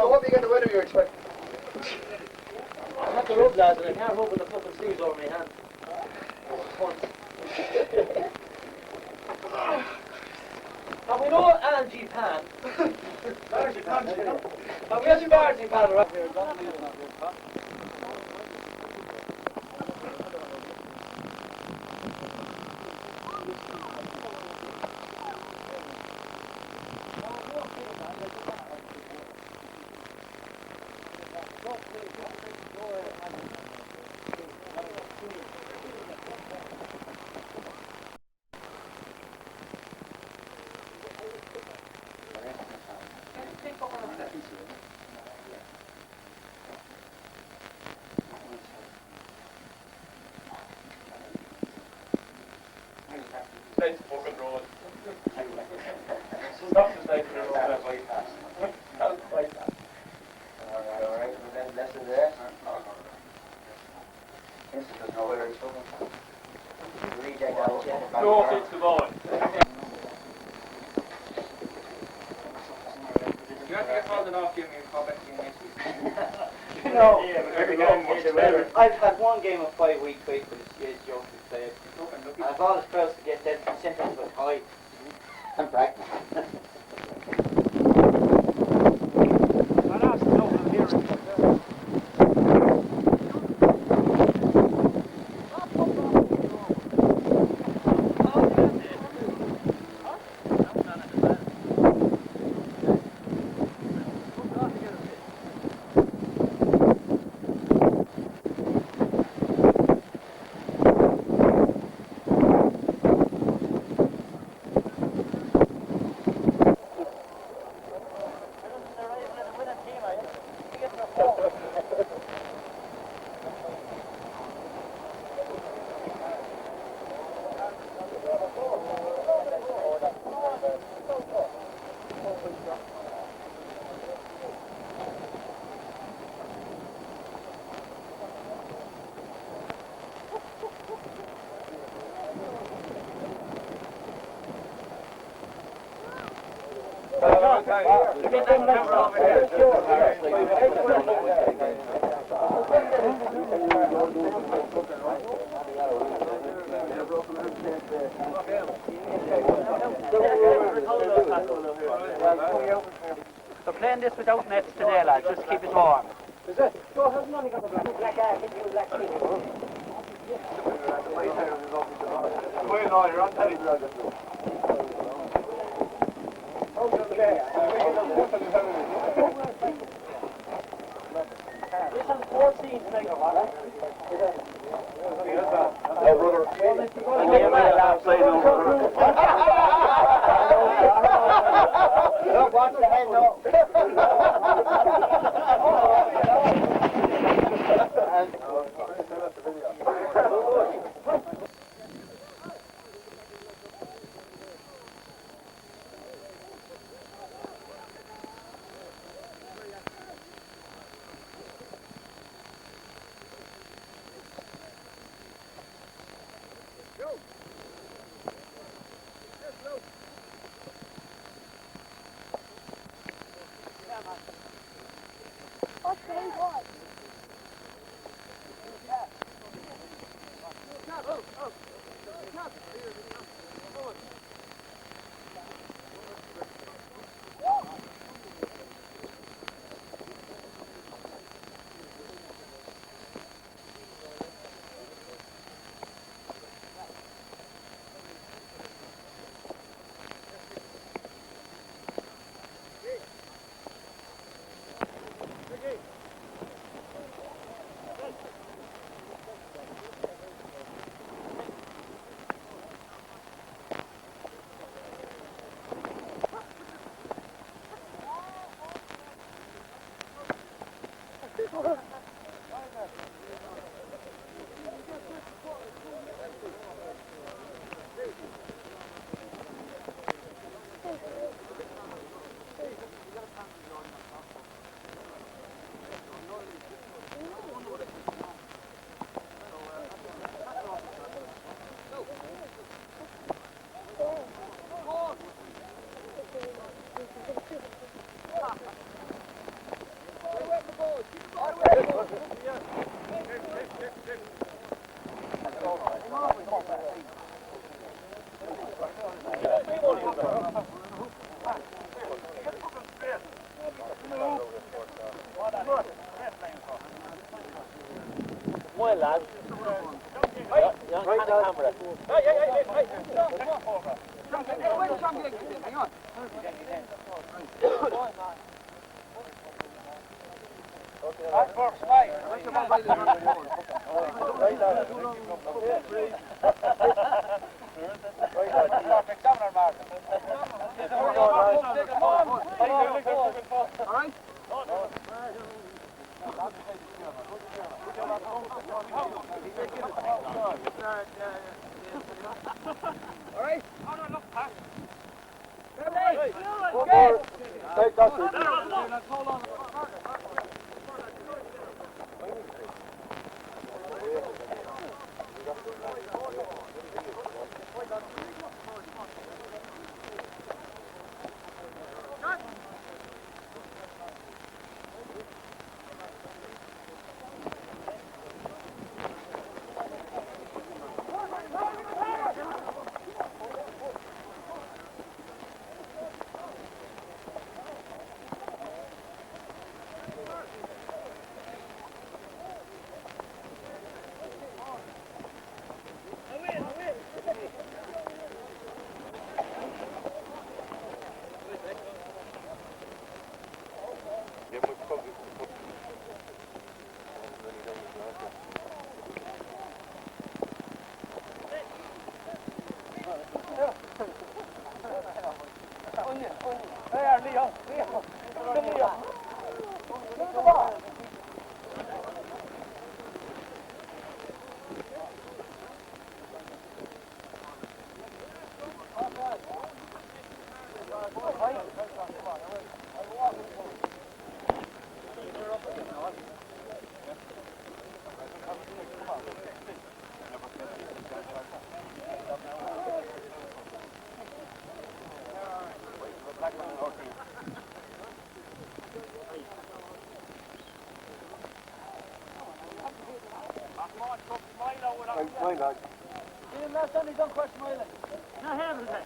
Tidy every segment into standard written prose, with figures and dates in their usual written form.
hope you get the weather you expect. I have to rub, lads, and I can't rub with the fucking sleeves over my hand. Have we no Angie Pan? Have we any Barty Pan around here? State's fucking road. Stop the state road. That's bypass. That's bypass. Alright, and then lesson there. This doesn't know where it's from. Reject out. No, it's the ball. You have to get called enough, give me a call back to you next week. No, Yeah, I've had one game of 5 weeks wait for this young to play. I've always supposed to get them sent into a tie. I'm practicing. So playing this without nets today, lads, just to keep it warm. Is it? No, hasn't only got the black eye, it's the black thing. Well, no, you're on telly. This is 14 tonight, or what? No, brother. Look, watch the head, no. Smile, lad. You're on camera.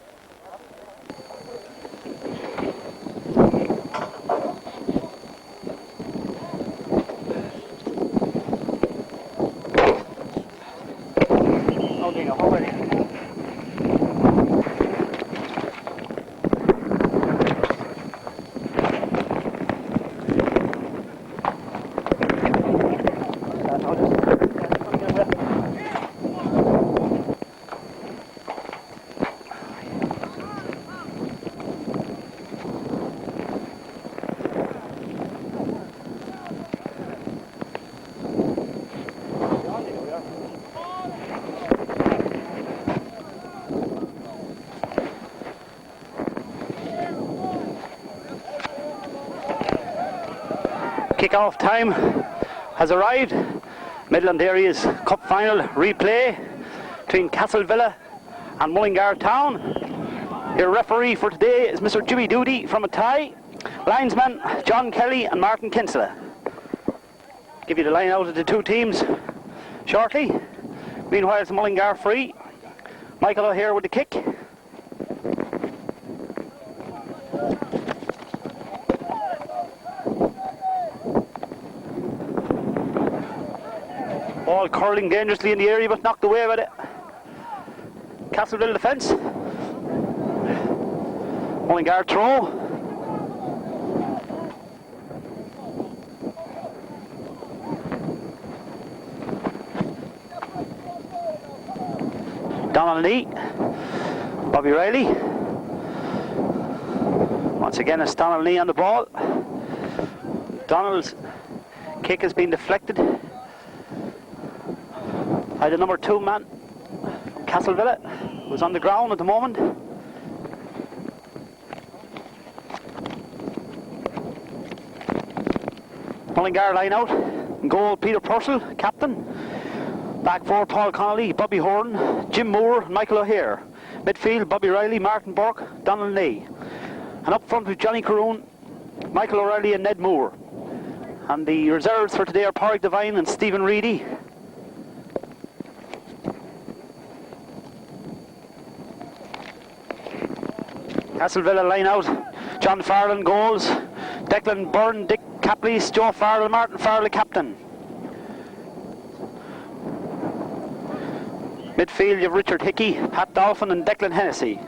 Kick-off time has arrived. Midland Area's Cup Final replay between Castlevilla and Mullingar Town. Your referee for today is Mr. Jimmy Doody from Athy. Linesman John Kelly and Martin Kinsella. Give you the line out of the two teams shortly. Meanwhile, it's Mullingar free. Michael O'Hare with the kick. Ball curling dangerously in the area, but knocked away with it. Castleville defence. Mullingar throw. Donald Lee. Bobby Riley. Once again, it's Donald Lee on the ball. Donald's kick has been deflected by the number 2 man from Castlevilla, who's on the ground at the moment. Mullingar line out. Goal, Peter Purcell, captain. Back four, Paul Connolly, Bobby Horn, Jim Moore, and Michael O'Hare. Midfield, Bobby Riley, Martin Burke, Donald Lee. And up front with Johnny Caroon, Michael O'Reilly and Ned Moore. And the reserves for today are Pádraig Devine and Stephen Reedy. Castlevilla line out. John Farrell goals. Declan Byrne, Dick Caplice, Joe Farrell, Martin Farrell captain. Midfield you have Richard Hickey, Pat Dolphin and Declan Hennessy.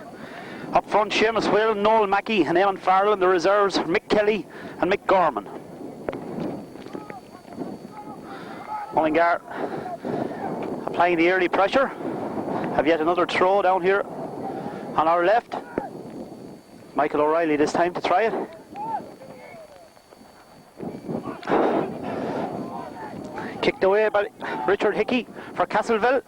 Up front Seamus Whalen, Noel Mackey and Eamon Farrell, and the reserves Mick Kelly and Mick Gorman. Mullingar applying the early pressure. Have yet another throw down here on our left. Michael O'Reilly this time to try it. Kicked away by Richard Hickey for Castleville.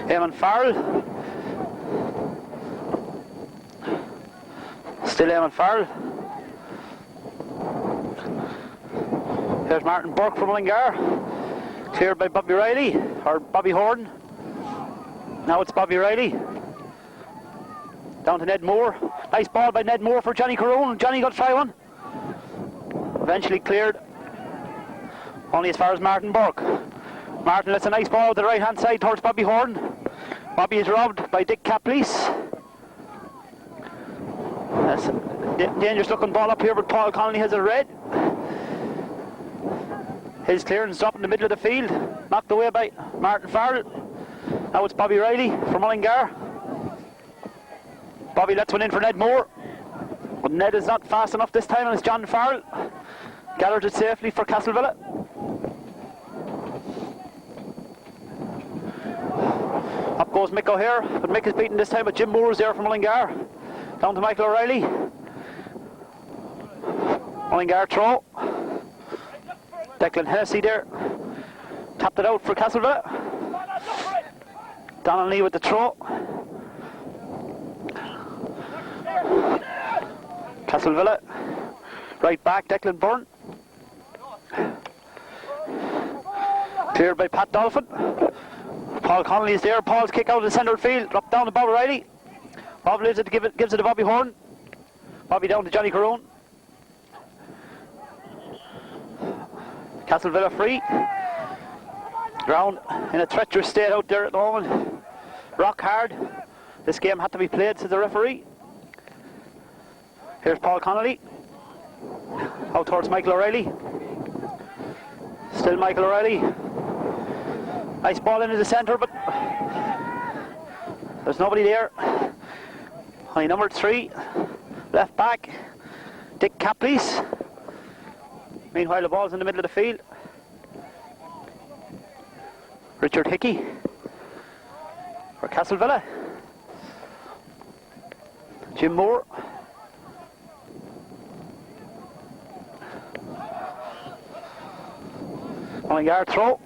Eamon Farrell. Still Eamon Farrell. Here's Martin Burke from Mullingar. Cleared by Bobby Riley, or Bobby Horn. Now it's Bobby Riley. Down to Ned Moore. Nice ball by Ned Moore for Johnny Carone. Johnny got to try one. Eventually cleared. Only as far as Martin Burke. Martin lets a nice ball to the right hand side towards Bobby Horn. Bobby is robbed by Dick Caplice. That's a dangerous looking ball up here, but Paul Connolly has a red. His clearance up in the middle of the field. Knocked away by Martin Farrell. Now it's Bobby Riley from Mullingar. Bobby lets one in for Ned Moore. But Ned is not fast enough this time, and it's John Farrell. Gathers it safely for Castleville. Up goes Mick O'Hare, but Mick is beaten this time, but Jim Moore is there from Mullingar. Down to Michael O'Reilly. Mullingar throw. Declan Hennessy there. Tapped it out for Castleville. Donnelly with the throw. Castleville. Right back, Declan Byrne. Cleared by Pat Dolphin. Paul Connolly is there. Paul's kick out of the centre field. Dropped down to Bob Riley. Bob gives it to Bobby Horn. Bobby down to Johnny Carone. Castleville free. Ground in a treacherous state out there at the moment. Rock hard. This game had to be played, says the referee. Here's Paul Connolly. Out towards Michael O'Reilly. Still Michael O'Reilly. Nice ball into the centre, but there's nobody there. Only number 3, left back, Dick Caplice. Meanwhile, the ball's in the middle of the field. Richard Hickey for Castleville. Jim Moore. Mullingar throw.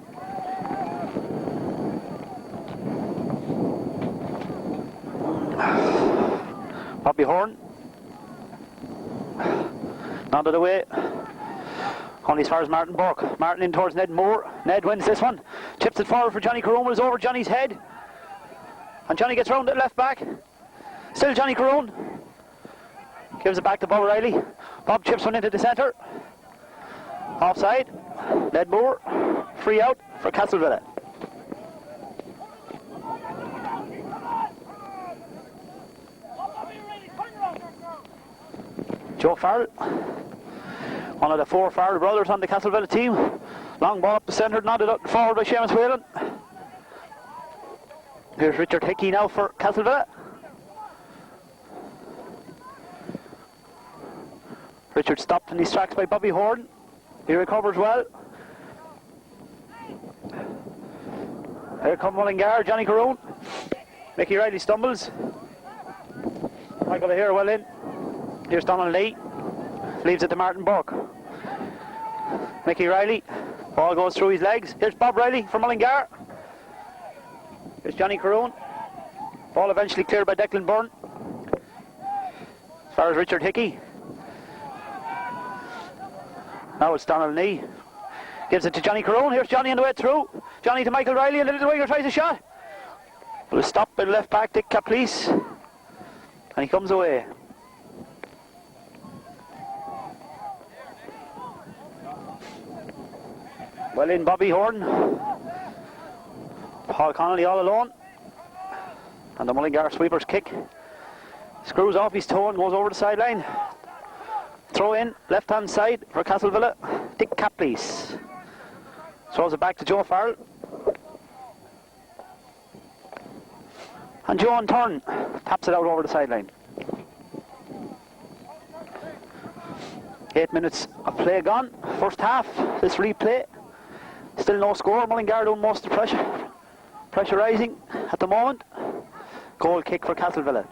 Bobby Horn. Nodded away. Only as far as Martin Burke. Martin in towards Ned Moore. Ned wins this one. Chips it forward for Johnny Carone. It's over Johnny's head. And Johnny gets round at left back. Still Johnny Carone. Gives it back to Bob Riley. Bob chips one into the centre. Offside. Ned Moore. Free out for Castleville. Joe Farrell, one of the 4 Farrell brothers on the Castleville team. Long ball up the centre, nodded up forward by Seamus Whalen. Here's Richard Hickey now for Castleville. Richard stopped and he's tracked by Bobby Horn. He recovers well. Here come Mullingar, Johnny Carone. Mickey Riley stumbles. Michael O'Hare well in. Here's Donald Lee. Leaves it to Martin Burke. Mickey Riley. Ball goes through his legs. Here's Bob Riley from Mullingar. Here's Johnny Carone. Ball eventually cleared by Declan Byrne. As far as Richard Hickey. Now it's Donald Lee. Gives it to Johnny Carone. Here's Johnny on the way through. Johnny to Michael Riley. And the little winger tries a shot. But it's stopped by the left back, Dick Caplice. And he comes away. Well in Bobby Horn. Paul Connolly all alone. And the Mullingar sweeper's kick. Screws off his toe and goes over the sideline. Throw in, left hand side for Castleville. Dick Caplice. Throws it back to Joe Farrell. And Joe in turn taps it out over the sideline. 8 minutes of play gone. First half, this replay. Still no score. Mullingar doing most of the pressure. Pressurising at the moment. Goal kick for Castlevilla.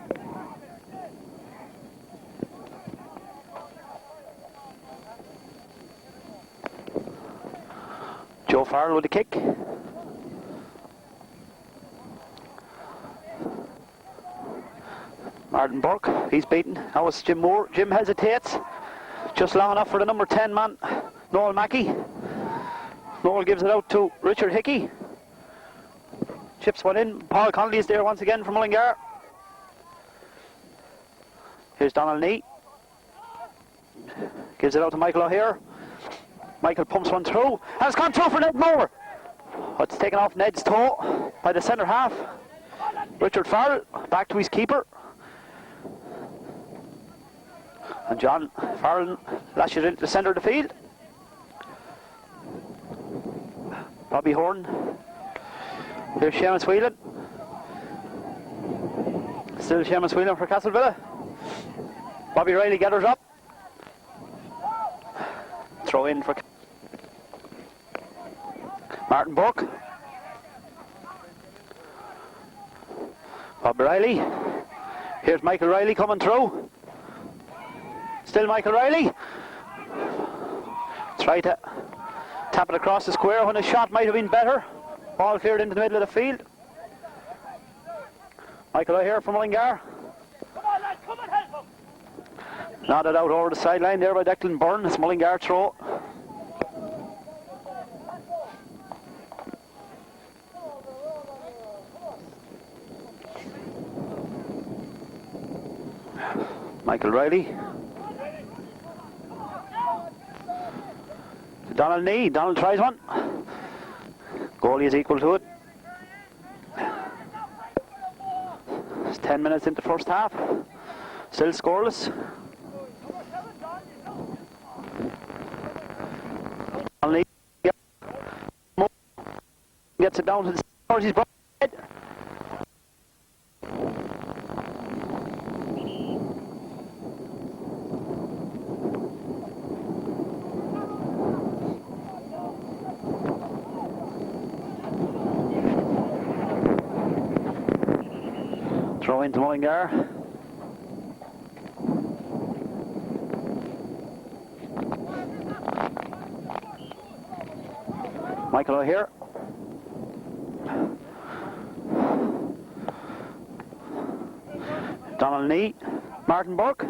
Joe Farrell with the kick. Martin Burke, he's beaten. Now it's Jim Moore. Jim hesitates. Just long enough for the number 10 man, Noel Mackey. Noel gives it out to Richard Hickey. Chips one in. Paul Connolly is there once again for Mullingar. Here's Donald Nee. Gives it out to Michael O'Hare. Michael pumps one through. And it's gone through for Ned Moore. It's taken off Ned's toe by the centre half. Richard Farrell back to his keeper. And John Farrell lashes it into the centre of the field. Bobby Horn. Here's Seamus Whelan. Still Seamus Whelan for Castlevilla. Bobby Riley gathers up. Throw in for Martin Burke. Bobby Riley. Here's Michael Riley coming through. Still Michael Riley. Try to tap it across the square when his shot might have been better. Ball cleared into the middle of the field. Michael O'Hare from Mullingar. Come on, lad, come and help him. Nodded out over the sideline there by Declan Byrne. It's Mullingar throw. Michael Riley. Donald Nee. Donald tries one. Goalie is equal to it. It's 10 minutes into the first half. Still scoreless. Donald Nee gets it down to the scores. He's brought it. Throw into Mullingar. Michael O'Hare. Donald Nee. Martin Burke.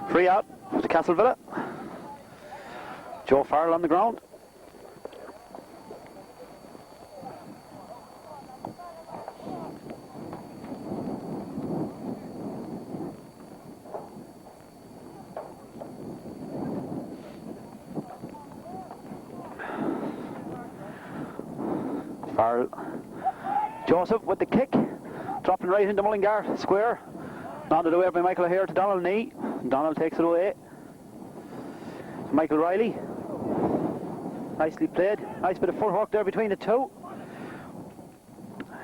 Free out to Castlevilla. Joe Farrell on the ground. Farrell. Joseph with the kick, dropping right into Mullingar square. Nodded away by Michael O'Hare to Donald Nee. Donald takes it away. Michael Riley. Nicely played. Nice bit of footwork there between the two.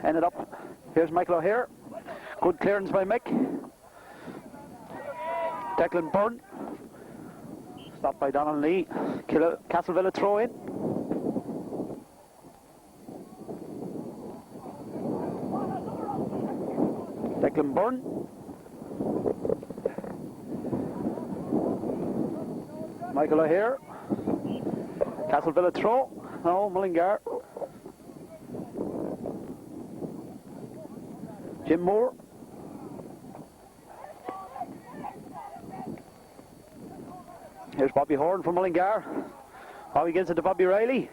Ended up. Here's Michael O'Hare. Good clearance by Mick. Declan Byrne. Stopped by Donald Nee. Castlevilla throw in. Declan Byrne. Michael O'Hare. Castlevilla throw. No, Mullingar. Jim Moore. Here's Bobby Horn from Mullingar. Bobby gives it to Bobby Riley.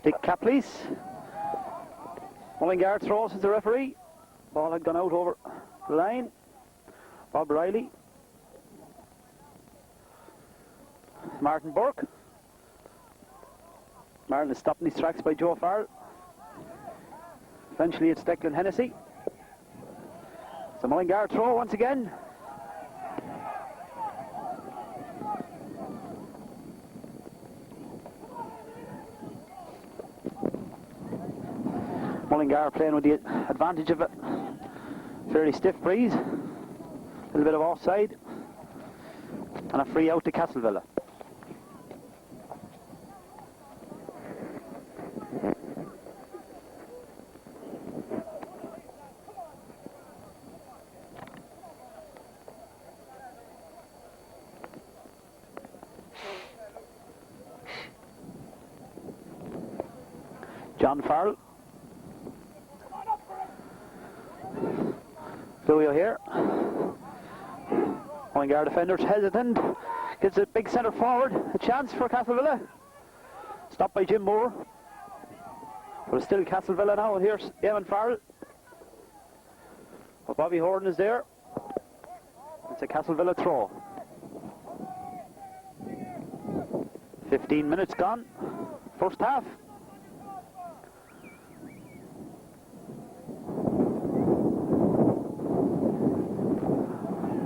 Dick Capleys. Mullingar throws as the referee. Ball had gone out over the line. Bob Riley. Martin Burke. Martin is stopped in his tracks by Joe Farrell. Eventually it's Declan Hennessy. So Mullingar throw once again. Mullingar playing with the advantage of a fairly stiff breeze. A little bit of offside. And a free out to Castlevilla. John Farrell. Louis here. Mullingar defenders hesitant. Gives a big centre forward. A chance for Castlevilla. Stopped by Jim Moore. But it's still Castlevilla now. And here's Eamon Farrell. But Bobby Horton is there. It's a Castlevilla throw. 15 minutes gone. First half.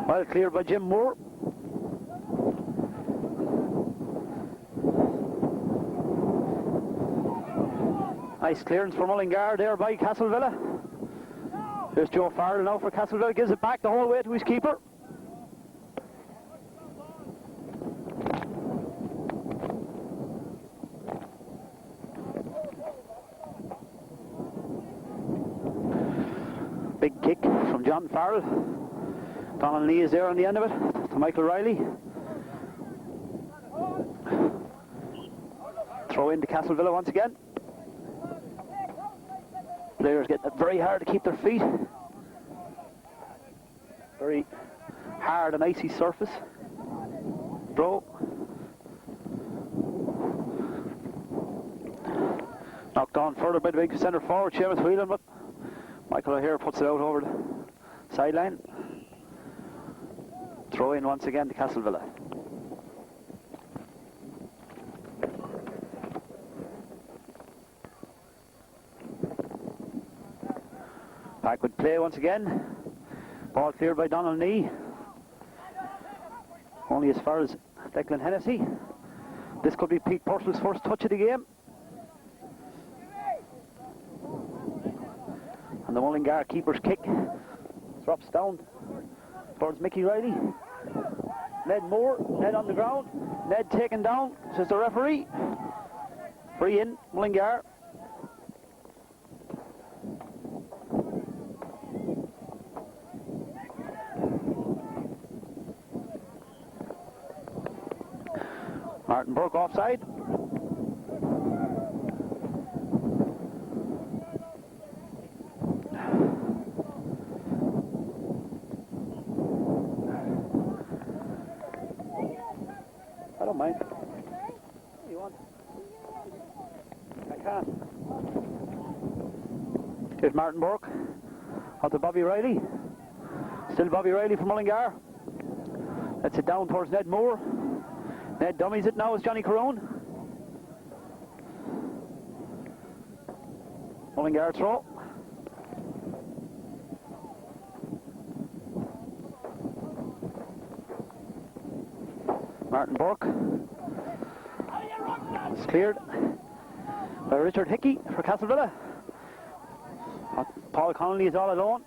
Well cleared by Jim Moore. Nice clearance for Mullingar there by Castlevilla. Here's Joe Farrell now for Castlevilla. Gives it back the whole way to his keeper. Big kick from John Farrell. Donald Lee is there on the end of it to Michael Riley. Throw into Castlevilla once again. Players getting it very hard to keep their feet. Very hard and icy surface. Throw. Knocked on further by the big centre forward, Seamus Whelan, but Michael O'Hare puts it out over the sideline. Throw in once again to Castlevilla. Backward play once again. Ball cleared by Donald Nee. Only as far as Declan Hennessy. This could be Pete Purcell's first touch of the game. And the Mullingar keeper's kick drops down towards Mickey Riley. Ned Moore, Ned on the ground. Ned taken down, says the referee. Free in, Mullingar. Martin Burke offside. I don't mind. What do you want? I can't. Here's Martin Burke. Out to Bobby Riley. Still Bobby Riley from Mullingar. That's it down towards Ned Moore. Ned dummies it now as Johnny Carone. Mullingar throw. Martin Burke. It's cleared by Richard Hickey for Castlevilla. Paul Connolly is all alone.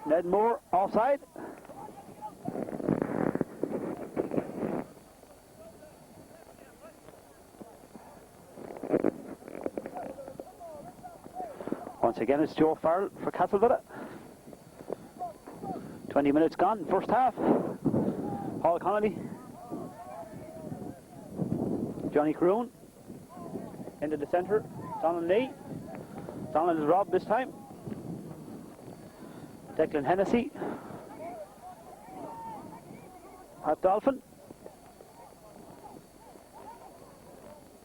Ned Moore offside. Once again it's Joe Farrell for Castlevilla. 20 minutes gone, first half. Paul Connolly. Johnny Croon. Into the centre. Donald Lee. Donald is robbed this time. Declan Hennessy. Pat Dolphin.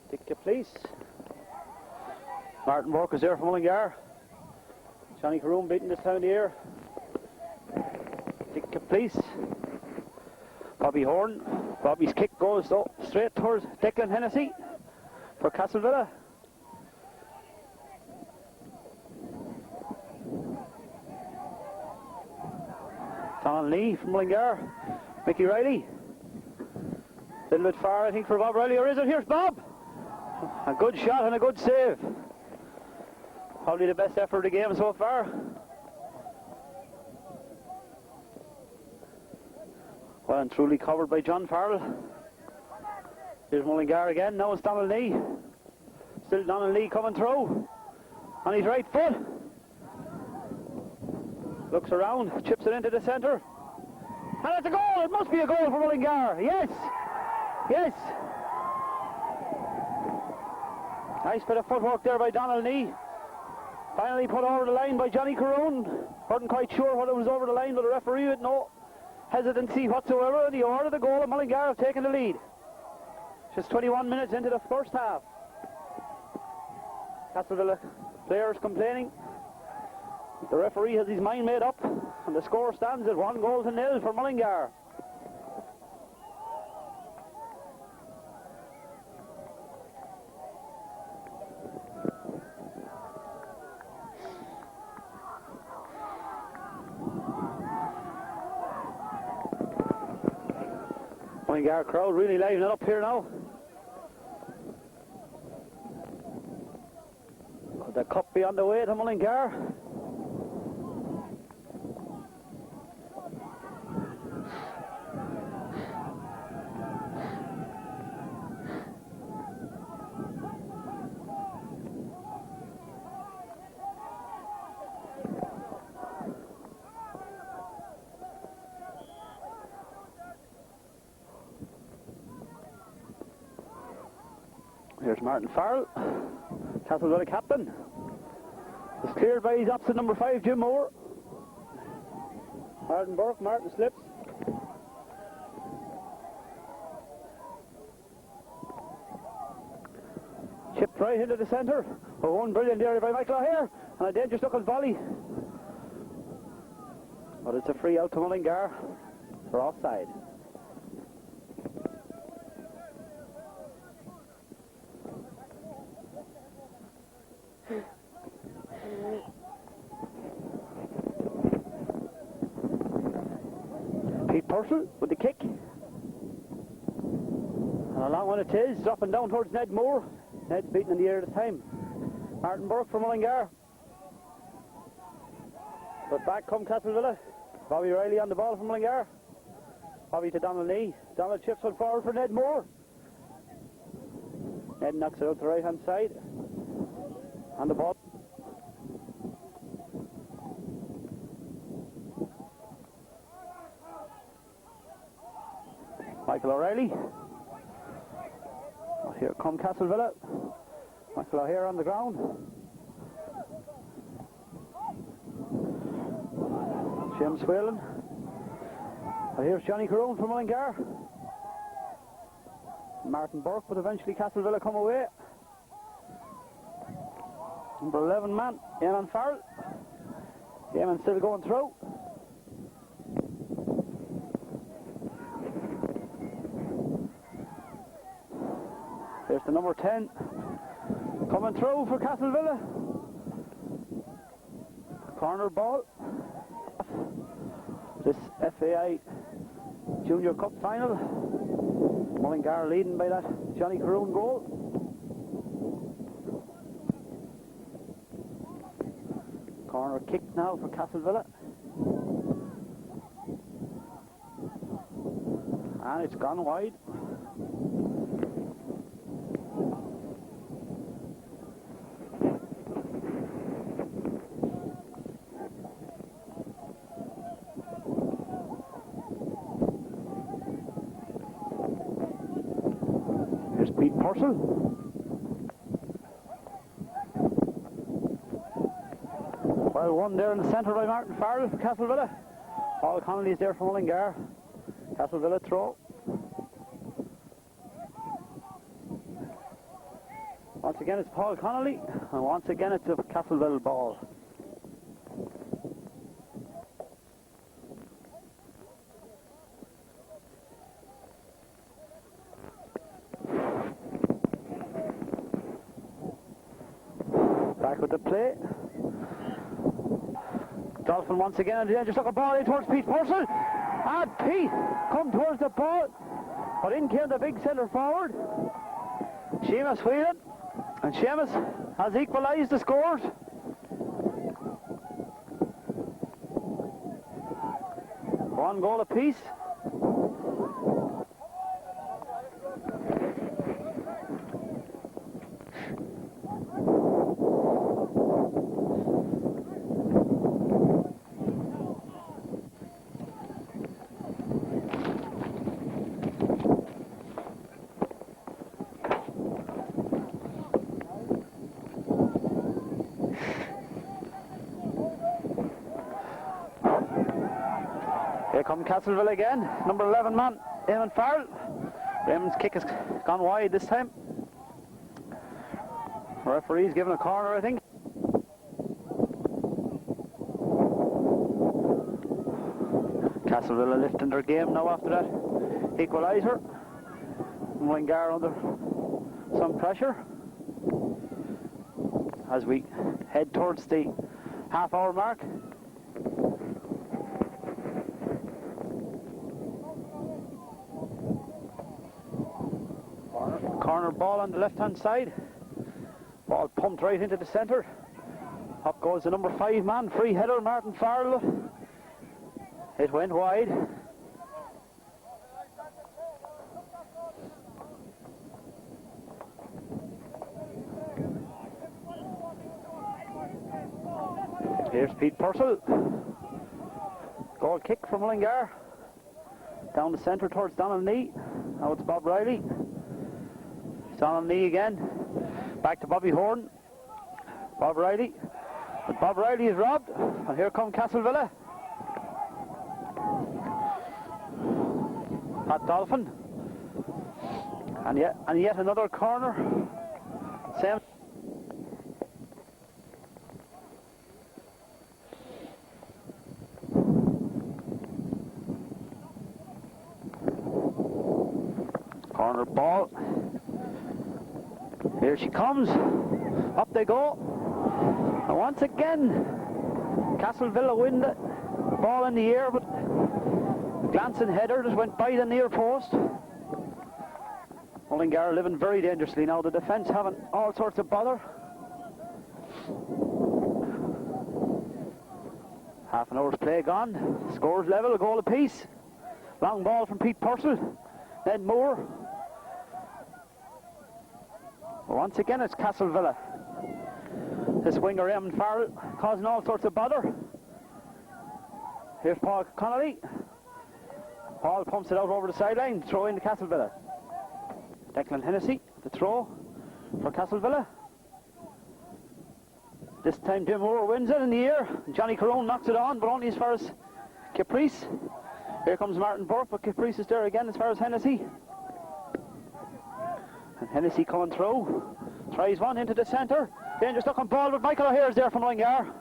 Dick Caplice. Martin Burke is there from Mullingar. Johnny Caroon beating this time of the year. Dick Caplice. Bobby Horn. Bobby's kick goes straight towards Declan Hennessy for Castlevilla. Donald Lee from Mullingar. Mickey Riley. A little bit far I think for Bob Riley, or is it? Here's Bob! A good shot and a good save. Probably the best effort of the game so far. Well and truly covered by John Farrell. Here's Mullingar again. Now it's Donald Lee. Still Donald Lee coming through. On his right foot. Looks around, chips it into the centre. And it's a goal! It must be a goal for Mullingar. Yes! Yes! Nice bit of footwork there by Donald Lee. Finally put over the line by Johnny Caroon. Wasn't quite sure whether it was over the line, but the referee had no hesitancy whatsoever, and he ordered the goal, and Mullingar have taken the lead. Just 21 minutes into the first half. Castleville players complaining. The referee has his mind made up, and the score stands at 1-0 for Mullingar. Mullingar crowd really livening it up here now. Could the cup be on the way to Mullingar? Here's Martin Farrell, Castleville captain. It's cleared by his opposite number 5, Jim Moore. Martin Burke, Martin slips. Chipped right into the centre. Oh, one brilliant area by Michael O'Hare, and a dangerous looking volley. But it's a free out to Mullingar for offside. Pete Purcell with the kick. And a long one it is, dropping down towards Ned Moore. Ned's beaten in the air at the time. Martin Burke for Mullingar. But back come Castleville. Bobby Riley on the ball for Mullingar. Bobby to Donald Lee. Donald chips one forward for Ned Moore. Ned knocks it out the right hand side. And the ball. Michael O'Reilly. Here come Castleville. Michael O'Hare on the ground. James Whalen. Here's Johnny Caroon from Mullingar. Martin Burke, but eventually Castleville come away. Number 11 man, Eamon Farrell. Eamon still going through. There's the number 10 coming through for Castleville. Corner ball. This FAI Junior Cup final. Mullingar leading by that Johnny Caroon goal. Corner kick now for Castleville. And it's gone wide. Here's Pete Purcell. Well, one there in the centre by Martin Farrell for Castleville. Paul Connolly's there for Mullingar. Castleville throw. Once again it's Paul Connolly, and once again it's a Castleville ball. Back with the play. Dolphin once again, and then just took a ball in towards Pete Purcell. And Pete come towards the ball, but in came the big centre forward, Seamus Whelan, and Seamus has equalised the scores. One goal apiece. Here come Castleville again. Number 11 man, Eamon Farrell. Raymond's kick has gone wide this time. Referee's given a corner, I think. Castleville are lifting their game now after that equaliser. Mullingar under some pressure as we head towards the half-hour mark. Corner ball on the left-hand side. Ball pumped right into the centre. Up goes the number 5 man, free header, Martin Farrell. It went wide. Here's Pete Purcell. Goal kick from Mullingar. Down the centre towards Donald Knee. Now it's Bob Riley. Donald Knee again. Back to Bobby Horn. Bob Riley. But Bob Riley is robbed. And here come Castleville. Pat Dolphin. And yet another corner. Same. Corner ball. Here she comes. Up they go. And once again, Castleville win the ball in the air, but a glancing header just went by the near post. Mullingar living very dangerously now. The defence having all sorts of bother. Half an hour's play gone. Scores level, a goal apiece. Long ball from Pete Purcell. Ned Moore. Once again it's Castleville. This winger Eamon Farrell causing all sorts of bother. Here's Paul Connolly. Paul pumps it out over the sideline, throw in to Castleville. Declan Hennessy, the throw for Castleville. This time Jim Moore wins it in the air. Johnny Carone knocks it on, but only as far as Caprice. Here comes Martin Burke, but Caprice is there again as far as Hennessy. And Hennessy coming through. Tries one into the centre. Dangerous looking ball, but Michael O'Hare is there from Mullingar.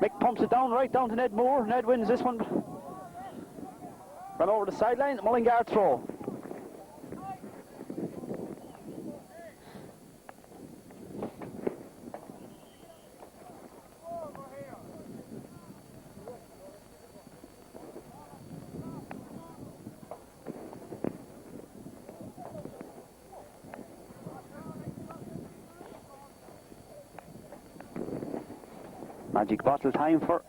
Mick pumps it down right down to Ned Moore. Ned wins this one. Run over the sideline. Mullingar throw. Magic bottle time for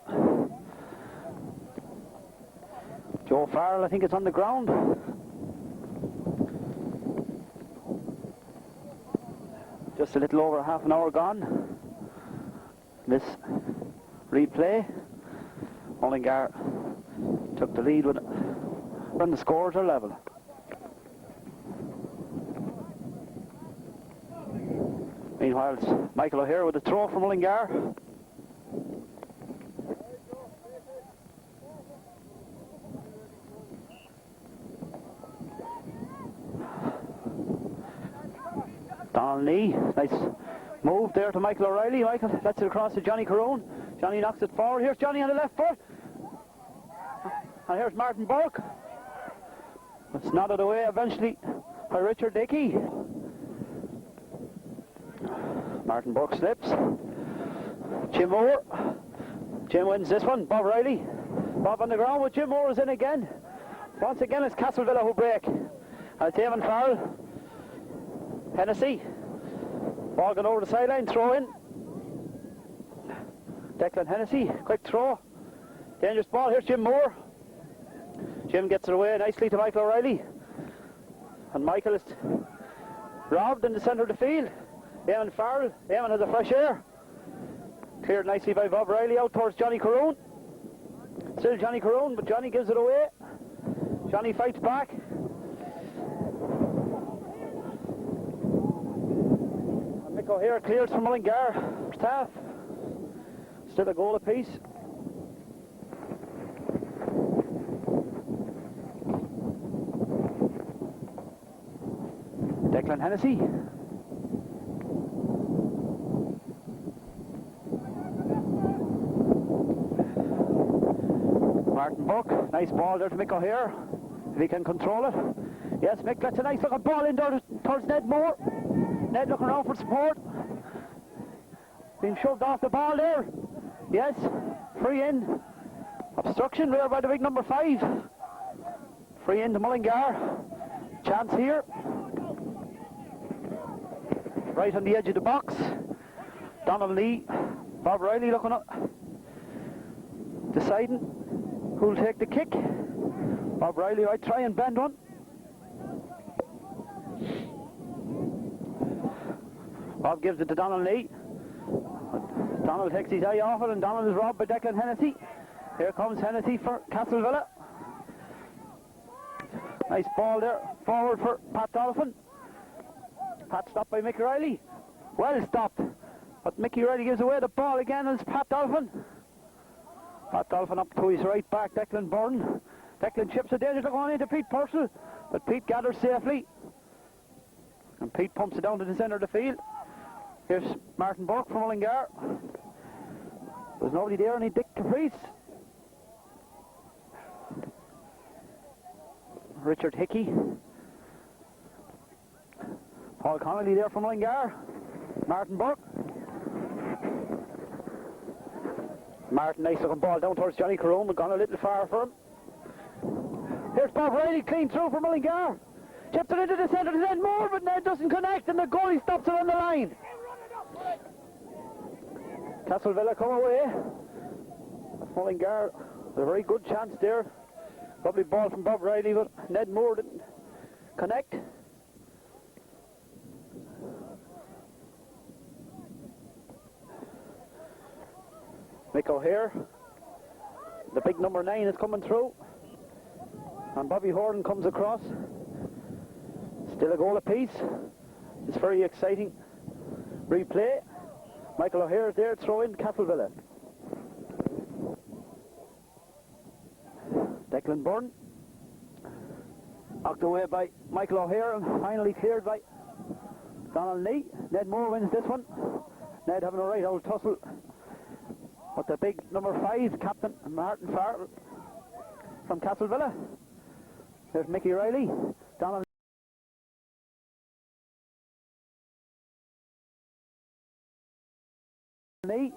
Joe Farrell. I think it's on the ground. Just a little over half an hour gone. This replay. Mullingar took the lead when the scores are level. Meanwhile, it's Michael O'Hare with a throw from Mullingar. Donald Knee, nice move there to Michael O'Reilly. Michael lets it across to Johnny Carone. Johnny knocks it forward. Here's Johnny on the left foot. And here's Martin Burke. It's nodded away eventually by Richard Dickey. Martin Burke slips. Jim Moore. Jim wins this one. Bob Riley. Bob on the ground, but Jim Moore is in again. Once again it's Castleville who break. And it's Eamon Farrell. Hennessy. Ball going over the sideline, throw in. Declan Hennessy, quick throw. Dangerous ball, here's Jim Moore. Jim gets it away nicely to Michael O'Reilly. And Michael is robbed in the centre of the field. Eamon Farrell. Eamon has a fresh air. Cleared nicely by Bob Riley out towards Johnny Caroon. Still Johnny Caroon, but Johnny gives it away. Johnny fights back. And Mick O'Hare clears from Mullingar. First half. Still a goal apiece. Declan Hennessy. Martin Buck, nice ball there to Mick O'Hare, if he can control it. Yes, Mick gets a nice looking ball in there towards Ned Moore. Ned looking around for support. Being shoved off the ball there. Yes, free in. Obstruction there by the big number 5. Free in to Mullingar. Chance here. Right on the edge of the box. Donald Lee, Bob Riley looking up. Deciding who'll take the kick. Bob Riley might try and bend one. Bob gives it to Donald Lee. Donald takes his eye off it, and Donald is robbed by Declan Hennessy. Here comes Hennessy for Castlevilla. Nice ball there, forward for Pat Dolphin. Pat stopped by Mickey Riley. Well stopped. But Mickey Riley gives away the ball again, and it's Pat Dolphin. Pat Dolphin up to his right back, Declan Byrne. Declan chips it there, going into Pete Purcell, but Pete gathers safely. And Pete pumps it down to the centre of the field. Here's Martin Burke from Mullingar. There's nobody there, only Dick Caprice. Richard Hickey. Paul Connolly there from Mullingar. Martin Burke. Martin, nice looking ball down towards Johnny Caroon, but gone a little far for him. Here's Bob Riley, clean through for Mullingar. Chips it into the centre to Ned Moore, but Ned doesn't connect, and the goalie stops it on the line. Castlevilla come away. Mullingar, a very good chance there. Lovely ball from Bob Riley, but Ned Moore didn't connect. Mick O'Hare, the big number 9 is coming through, and Bobby Horton comes across. Still a goal apiece. It's very exciting. Replay. Michael O'Hare is there, throw in Castlevilla. Declan Byrne, knocked away by Michael O'Hare, and finally cleared by Donald Lee. Ned Moore wins this one. Ned having a right old tussle. But the big number 5, Captain Martin Farrell from Castlevilla. There's Mickey Riley. Donald Lee.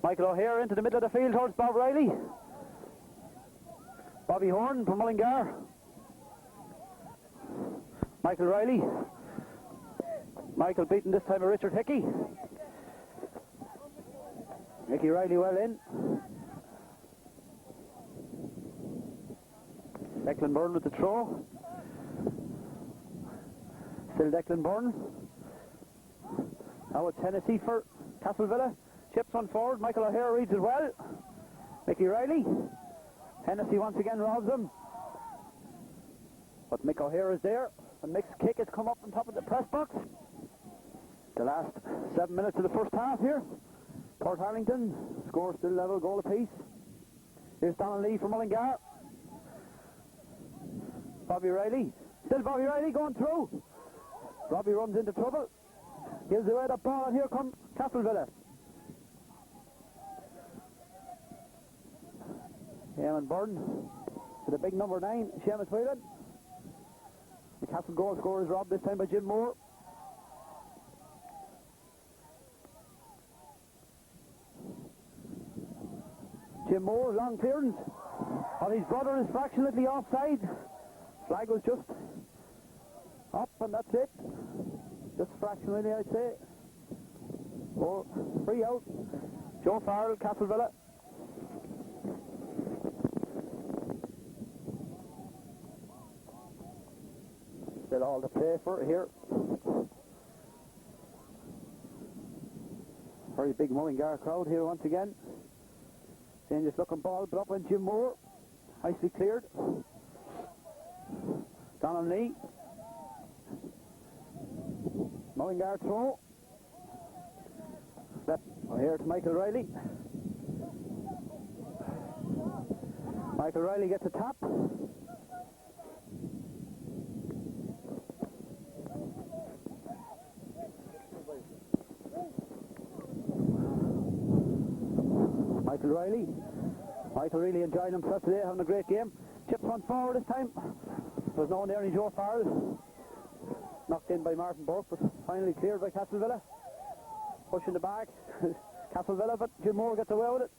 Michael O'Hare into the middle of the field towards Bob Riley. Bobby Horn from Mullingar. Michael Riley. Michael beaten this time by Richard Hickey. Mickey Riley well in. Declan Byrne with the throw. Still Declan Byrne. Now it's Hennessy for Castlevilla. Chips one forward. Michael O'Hare reads it well. Mickey Riley. Hennessy once again robs him. But Mick O'Hare is there. And Mick's kick has come up on top of the press box. The last 7 minutes of the first half here. Port Harlington, score still level, goal apiece. Here's Donald Lee from Mullingar. Bobby Riley. Still Bobby Riley going through. Robbie runs into trouble. Gives away the ball, and here comes Castlevilla. Eamon Byrne to the big number 9, Seamus Whelan. The Castle goal scorer is robbed this time by Jim Moore. Jim Moore, long clearance on his brother, is fractionally offside. Flag was just up, and that's it. Just fractionally, I'd say. Oh, free out. Joe Farrell, Castlevilla. it all to play for here. Very big Mullingar crowd here once again. Dangerous looking ball, but up went Jim Moore. Nicely cleared. Donald Lee. Mullingar throw. Step here to Michael Riley. Michael Riley gets a tap. Michael really enjoying himself today, having a great game. Chips on forward this time. There's no one there, only Joe Farrell. Knocked in by Martin Burke, but finally cleared by Castlevilla. Pushing the back. Castlevilla, but Jim Moore gets away with it.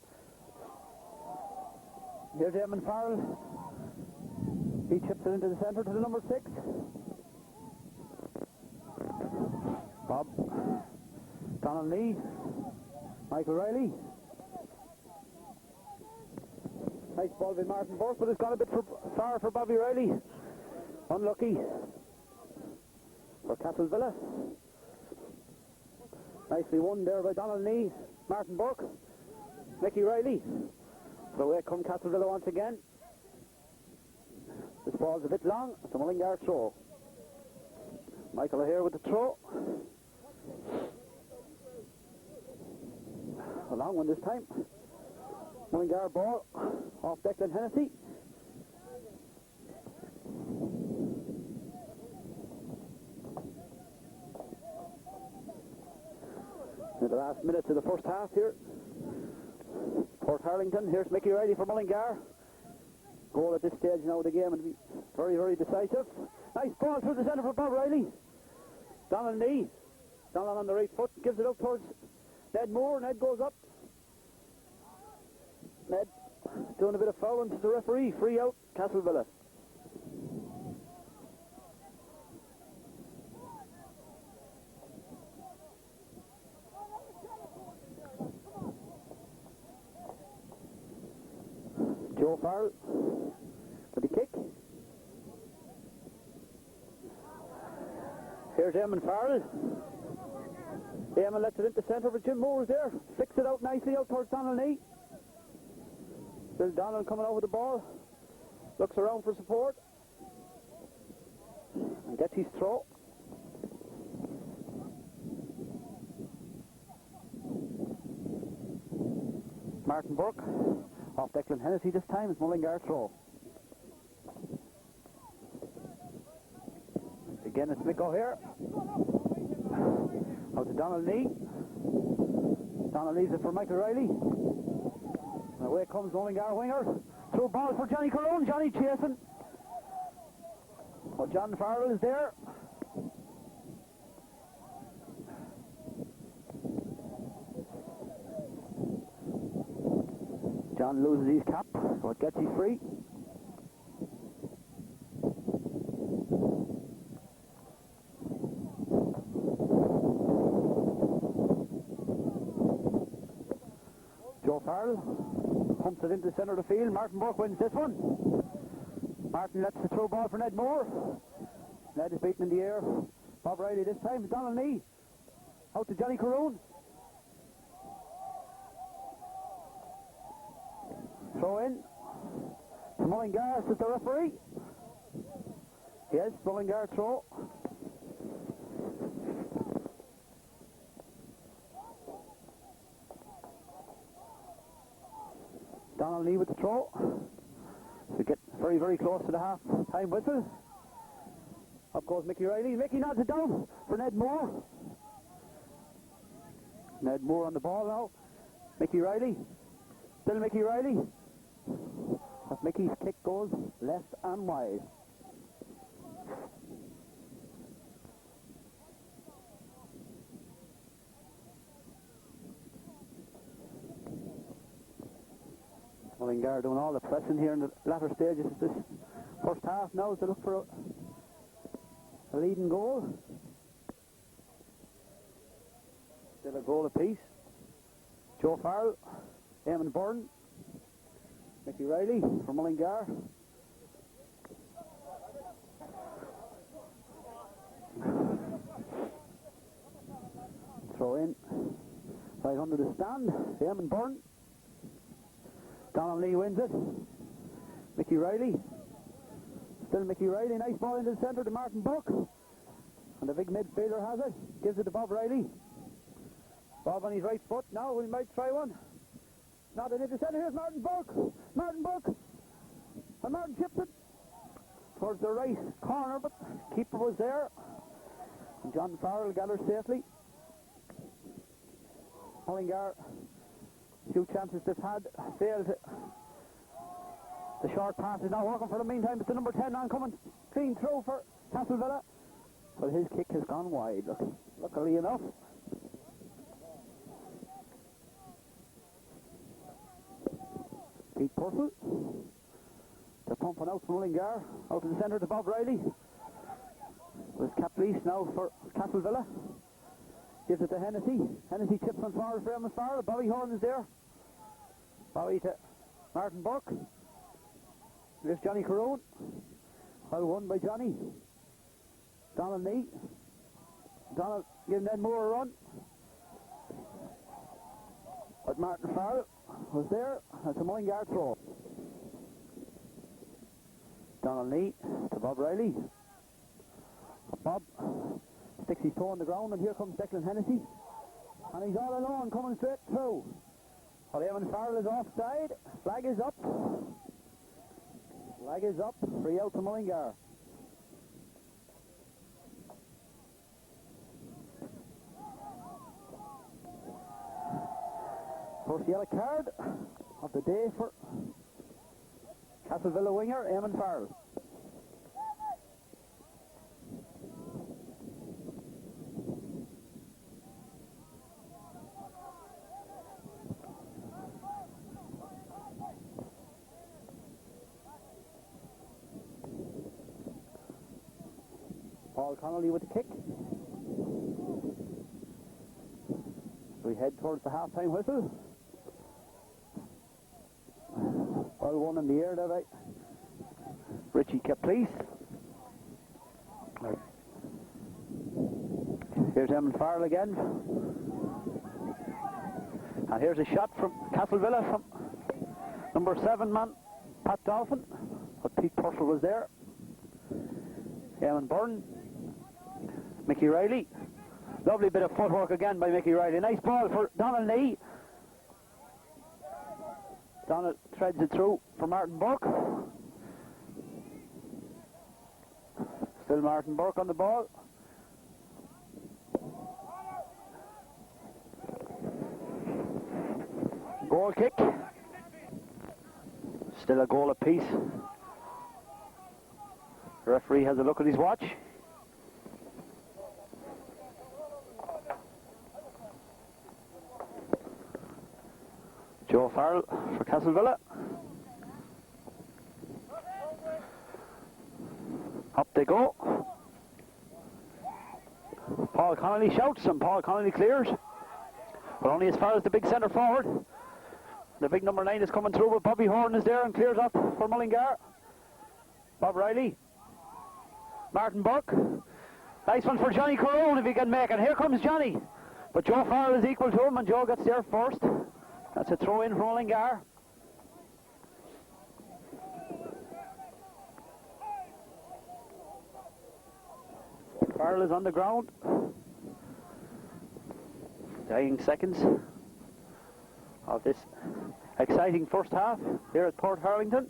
Here's Eamon Farrell. He chips it into the centre to the number 6. Bob. Donald Lee. Michael Riley. Nice ball by Martin Burke, but it's gone a bit far for Bobby Riley. Unlucky for Castlevilla. Nicely won there by Donald Lee. Martin Burke. Mickey Riley. So away come Castlevilla once again. This ball's a bit long. It's a Mullingar throw. Michael O'Hare with the throw. A long one this time. Mullingar ball off Declan Hennessy. In the last minutes of the first half here. Port Harlington. Here's Mickey Riley for Mullingar. Goal at this stage now of the game and be very, very decisive. Nice ball through the centre for Bob Riley. Donald Lee. Donald on the right foot. Gives it up towards Ned Moore. Ned goes up. Ned doing a bit of fouling to the referee. Free out, Castlevilla. Joe Farrell for the kick. Here's Eamon Farrell. Eamon lets it into centre, but Jim Moore's there. Flicks it out nicely out towards Donald Lee. Bill Donald coming over the ball. Looks around for support. And gets his throw. Martin Burke. Off Declan Hennessy this time. It's Mullingar throw. Again it's Mick O'Hare. Out to Donald Lee. Donald leaves it for Michael Riley. And away comes Mullingar winger. Throw ball for Johnny Corone. Johnny chasing. Oh, John Farrell is there. John loses his cap, so it gets his free. Joe Farrell pumps it into the centre of the field. Martin Burke wins this one. Martin lets the throw ball for Ned Moore. Ned is beaten in the air. Bob Riley this time. Donald Lee. Out to Johnny Corone. Throw in. Mullingar, says the referee. Yes, Mullingar throw. Donald Lee with the throw. We get very, very close to the half-time whistle. Up goes Mickey Riley. Mickey nods it down for Ned Moore. Ned Moore on the ball now. Mickey Riley. Still Mickey Riley. But Mickey's kick goes left and wide. Mullingar doing all the pressing here in the latter stages of this first half now to look for a leading goal. Still a goal apiece. Joe Farrell, Eamon Byrne, Mickey Riley for Mullingar. throw in. Right under the stand. Eamon Byrne. Donald Lee wins it. Mickey Riley. Still Mickey Riley. Nice ball into the centre to Martin Buck. And the big midfielder has it. Gives it to Bob Riley. Bob on his right foot. Now we might try one. Not into the centre. Here's Martin Buck. Martin Buck. And Martin chips it towards the right corner, but keeper was there. And John Farrell gathers safely. Mullingar, few chances they've had, failed. The short pass is not working for the meantime. It's the number 10 oncoming, clean throw for Castlevilla. But his kick has gone wide, luckily enough. Pete Purcell. They're pumping out from Mullingar, out to the centre to Bob Riley. There's Caplease now for Castlevilla. Gives it to Hennessy. Hennessy chips on forward for Eamon Farrell. Bobby Horn is there. Bobby to Martin Burke. There's Johnny Carone. Well won by Johnny. Donald Lee. Donald giving Ed Moore a run. But Martin Farrell was there. That's a Mullingar throw. Donald Lee to Bob Riley. Bob sticks his toe on the ground, and here comes Declan Hennessy. And he's all alone coming straight through. But Eamon Farrell is offside. Flag is up. Flag is up. Free out to Mullingar. First yellow card of the day for Castlevilla winger Eamon Farrell. Paul Connolly with the kick. We head towards the half-time whistle. Well won in the air there, right? Richie Caplease. Here's Eamon Farrell again. And here's a shot from Castlevilla from number 7 man, Pat Dolphin. But Pete Purcell was there. Eamon Byrne. Mickey Riley. Lovely bit of footwork again by Mickey Riley. Nice ball for Donald Lee. Donald threads it through for Martin Burke. Still Martin Burke on the ball. Goal kick. Still a goal apiece. The referee has a look at his watch. Joe Farrell for Castlevilla. Up they go. Paul Connolly shouts and Paul Connolly clears. But only as far as the big centre forward. The big number 9 is coming through, but Bobby Horn is there and clears up for Mullingar. Bob Riley. Martin Burke. Nice one for Johnny Carone if he can make it. Here comes Johnny. But Joe Farrell is equal to him and Joe gets there first. That's a throw in for Mullingar. Farrell is on the ground. Dying seconds of this exciting first half here at Port Harlington.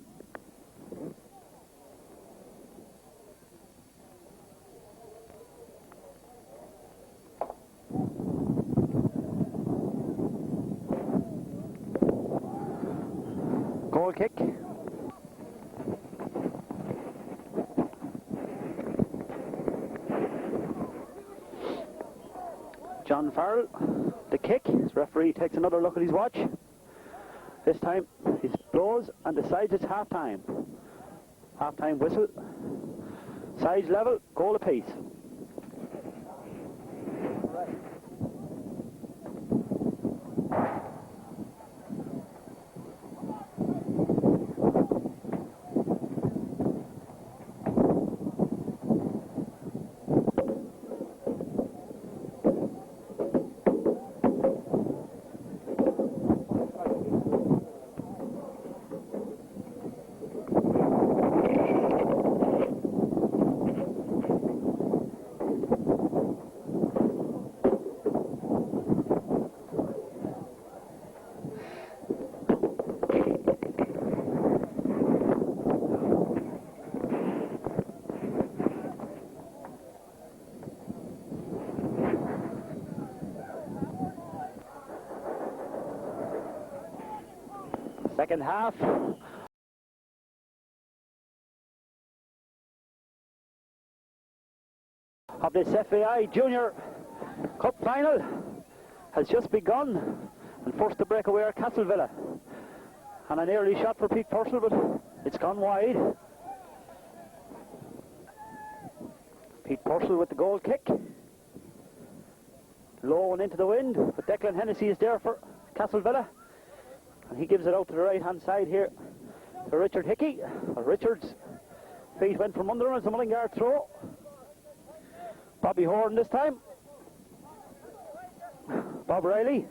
Goal kick. John Farrell, the kick. His referee takes another look at his watch. This time he blows and decides it's half time. Half time whistle. Sides level, goal apiece. Second half of this FAI Junior Cup final has just begun, and first to break away are Castlevilla. And an early shot for Pete Purcell, but it's gone wide. Pete Purcell with the goal kick. Low and into the wind, but Declan Hennessy is there for Castlevilla. And he gives it out to the right-hand side here to Richard Hickey. Richard's feet went from under him as the Mullingar throw. Bobby Horn this time. Bob Riley.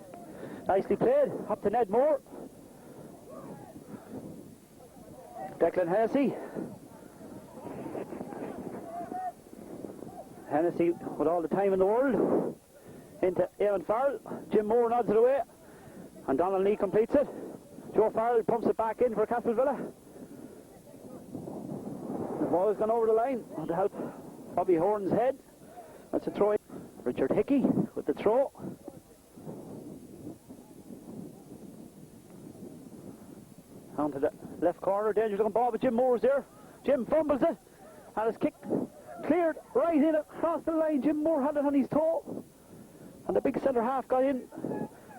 Nicely played. Up to Ned Moore. Declan Hennessy. Hennessy with all the time in the world. Into Eamon Farrell. Jim Moore nods it away. And Donald Lee completes it. Joe Farrell pumps it back in for Castlevilla. The ball has gone over the line to help Bobby Horn's head. That's a throw in. Richard Hickey with the throw. Down to the left corner, dangerous looking ball, but Jim Moore's there. Jim fumbles it, and his kick cleared right in across the line. Jim Moore had it on his toe, and the big centre half got in,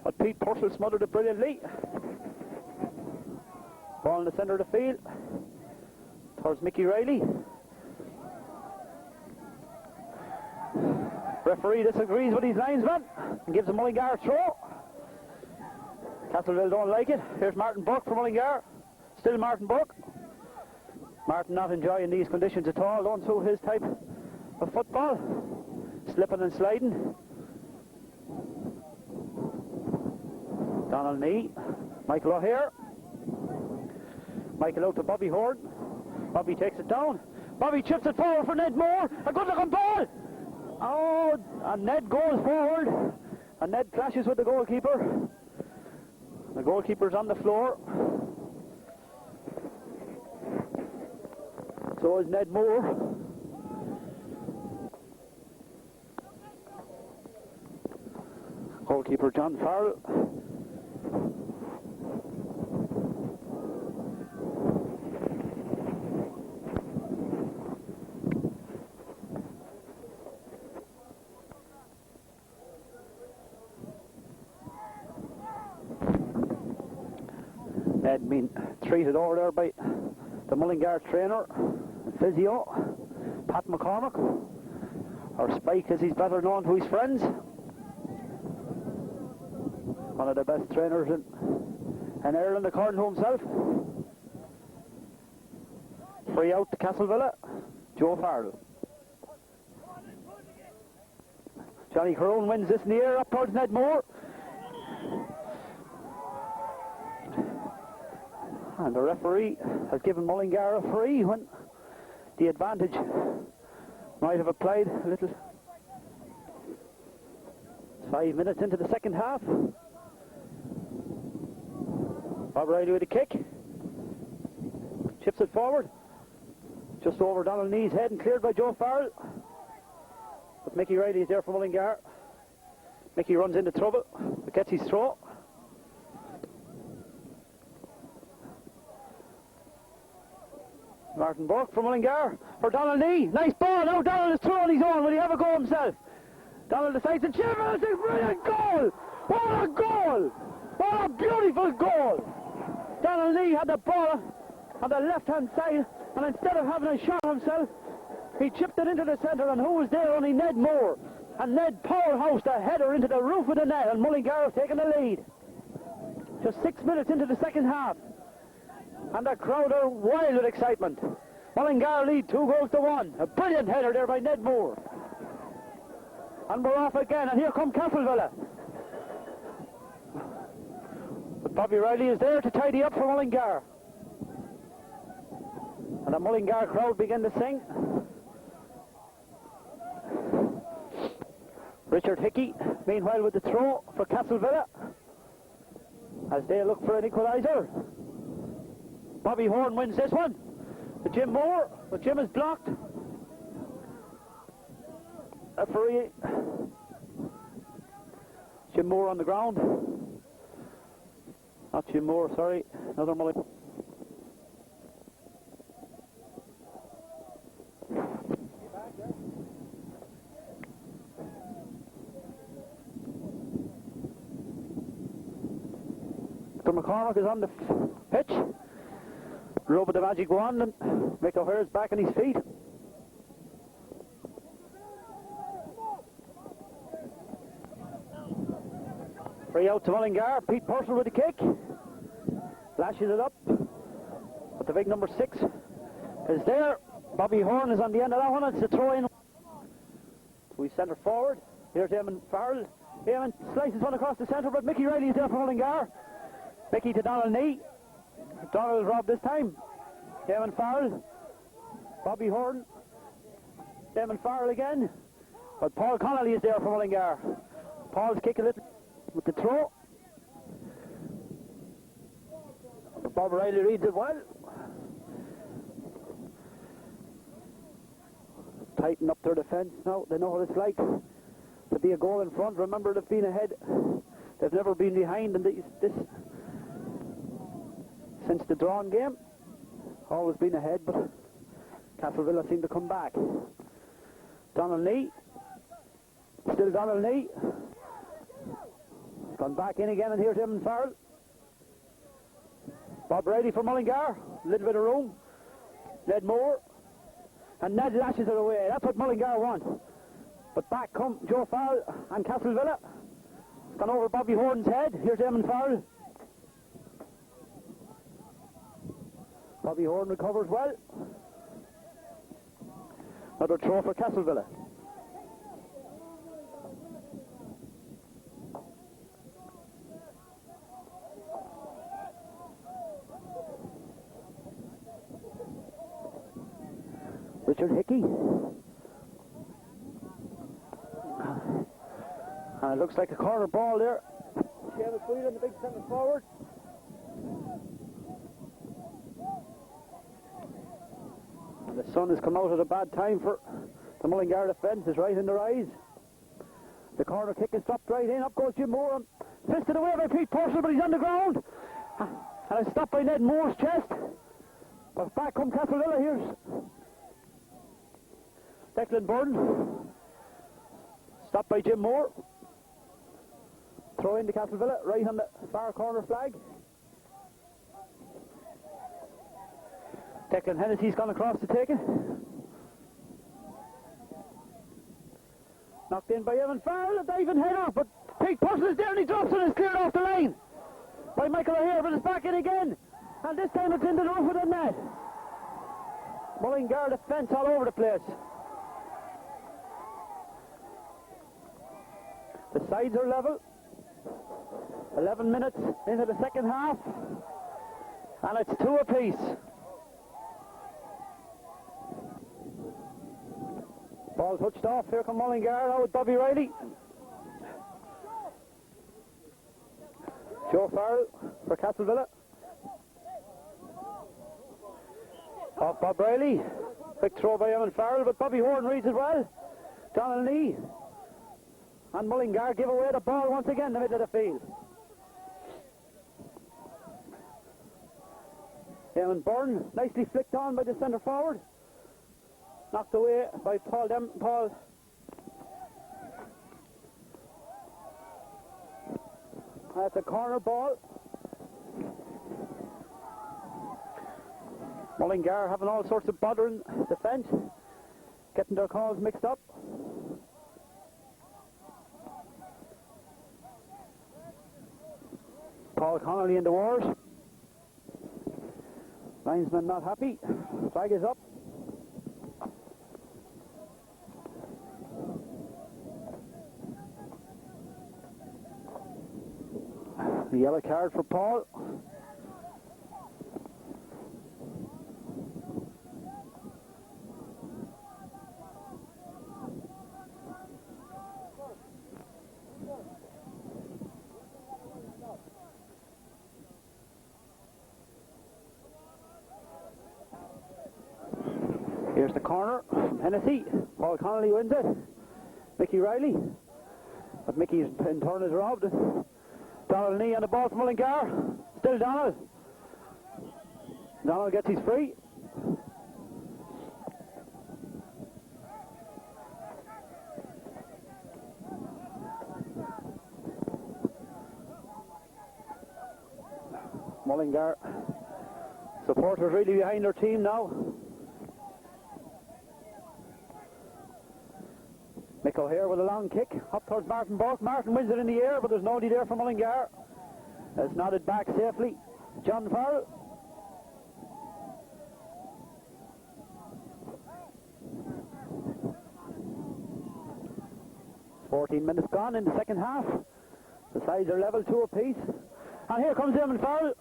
but Pete Purcell smothered it brilliantly. Ball in the centre of the field, towards Mickey Riley. Referee disagrees with his linesman and gives a Mullingar throw. Castleville don't like it. Here's Martin Burke from Mullingar. Still Martin Burke. Martin not enjoying these conditions at all. Don't suit his type of football. Slipping and sliding. Donald Nee. Michael O'Hare. Michael out to Bobby Horn. Bobby takes it down. Bobby chips it forward for Ned Moore. A good looking ball. Oh, and Ned goes forward. And Ned clashes with the goalkeeper. The goalkeeper's on the floor. So is Ned Moore. Goalkeeper John Farrell. Ned being treated over there by the Mullingar trainer, physio, Pat McCormick, or Spike as he's better known to his friends. One of the best trainers in Ireland according to himself. Free out to Castlevilla, Joe Farrell. Johnny Crone wins this in the air up towards Ned Moore. And the referee has given Mullingar a free when the advantage might have applied a little. 5 minutes into the second half. Bob Riley with a kick. Chips it forward. Just over Donald Nee's head and cleared by Joe Farrell. But Mickey Riley is there for Mullingar. Mickey runs into trouble, but gets his throw. Martin Burke from Mullingar for Donald Nee. Nice ball. Now Donald is throwing his own. Will he have a go himself? Donald decides to chip it. It's a brilliant goal. What a goal. What a beautiful goal. Donald Nee had the ball on the left-hand side, and instead of having a shot himself, he chipped it into the centre, and who was there? Only Ned Moore. And Ned powerhoused a header into the roof of the net, and Mullingar have taken the lead. Just 6 minutes into the second half. And the crowd are wild with excitement. Mullingar lead 2-1. A brilliant header there by Ned Moore. And we're off again, and here come Castlevilla. But Bobby Riley is there to tidy up for Mullingar. And the Mullingar crowd begin to sing. Richard Hickey, meanwhile, with the throw for Castlevilla, as they look for an equaliser. Bobby Horn wins this one. To Jim Moore, but Jim is blocked. Referee. Jim Moore on the ground. Not Jim Moore, sorry. Another Mullingar. McCormick is on the pitch. Rub of the magic wand and Mick O'Hare's back on his feet. Free out to Mullingar. Pete Purcell with the kick. Flashes it up. But the big number 6 is there. Bobby Horn is on the end of that one. It's a throw in. We centre forward. Here's Eamon Farrell. Eamon slices one across the centre, but Mickey Riley is there for Mullingar. Mickey to Donald Knee. Donald is robbed this time. Eamon Farrell. Bobby Horn. Eamon Farrell again. But Paul Connolly is there for Mullingar. Paul's kick a little with the throw. Bob Riley reads it well. Tighten up their defence now. They know what it's like to be a goal in front. Remember, they've been ahead. They've never been behind in this since the drawn game. Always been ahead, but Castlevilla seem to come back. Donald Knee. Still Donald Knee. Gone back in again, and here's Eamon Farrell. Bob Brady for Mullingar. A little bit of room. Ned Moore. And Ned lashes it away. That's what Mullingar want. But back come Joe Farrell and Castlevilla. Gone over Bobby Horton's head. Here's Eamon Farrell. Bobby Horton recovers well. Another throw for Castlevilla. Richard Hickey. And it looks like a corner ball there. Seamus Whelan, the big centre forward. And the sun has come out at a bad time for the Mullingar defence. It's right in their eyes. The corner kick is dropped right in. Up goes Jim Moore. Fisted away by Pete Purcell, but he's on the ground. And it's stopped by Ned Moore's chest. But back come Castlevilla. Here's Declan Byrne. Stopped by Jim Moore. Throw into Castlevilla, right on the far corner flag. Declan Hennessy's gone across to take it. Knocked in by Eamon Farrell, a diving head off, but Pete Purcell is there and he drops it and it's cleared off the line by Michael O'Hare, but it's back in again. And this time it's into the roof of the net. Mullingar defence all over the place. The sides are level. 11 minutes into the second half. And it's 2 apiece. Ball touched off. Here come Mullingar now with Bobby Riley. Joe Farrell for Castlevilla. Off Bob Riley. Quick throw by Eamon Farrell, but Bobby Horn reads it well. Donald Lee. And Mullingar give away the ball once again in the middle of the field. Eamon Byrne, nicely flicked on by the centre forward. Knocked away by Paul. That's a corner ball. Mullingar having all sorts of bother in defence, getting their calls mixed up. Paul Connolly in the wars. Linesman not happy. Flag is up. The yellow card for Paul. Here's the corner from Hennessy. Paul Connolly wins it. Mickey Riley. But Mickey in turn is robbed. Donald Knee on the ball from Mullingar. Still Donald. Donald gets his free. Mullingar supporters really behind their team now. Mick O'Hare with a long kick up towards Martin Burke. Martin wins it in the air, but there's nobody there for Mullingar. It's nodded back safely. John Farrell. It's 14 minutes gone in the second half. The sides are level, 2 apiece. And here comes Eamon Farrell.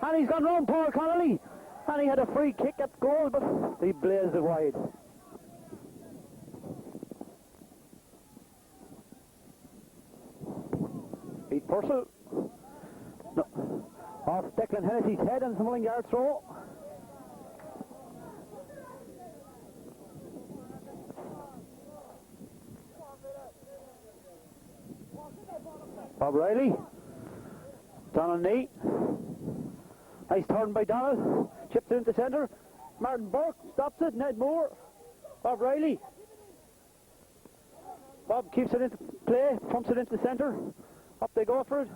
And he's gone round Paul Connolly. And he had a free kick at goal, but he blazed it wide. Pete Purcell. No. Off Declan Hennessy's head and some Mullingar throw. Bob Riley. Donald Knee. Nice turn by Donald. Chips it into centre. Martin Burke stops it. Ned Moore. Bob Riley. Bob keeps it into play. Pumps it into centre. Up they go for it.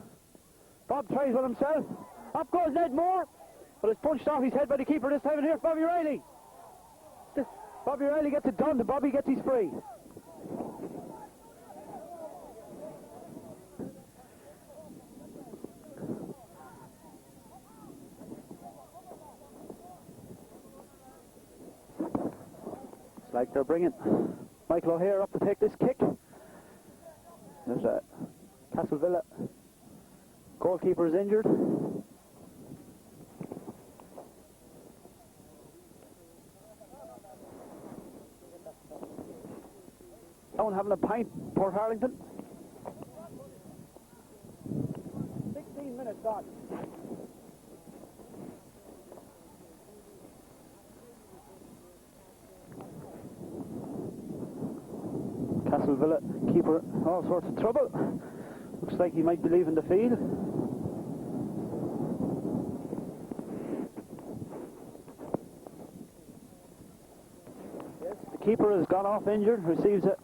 Bob tries with himself. Up goes Ned Moore. But it's punched off his head by the keeper this time. And here's Bobby Riley. Bobby Riley gets it done. Bobby gets his free. It's like they're bringing Michael O'Hare up to take this kick. There's a Castle Villa goalkeeper is injured. Someone having a pint, Port Harlington. 16 minutes on. Castle Villa keeper, all sorts of trouble. Looks like he might be leaving the field. Yes, the keeper has gone off injured, receives a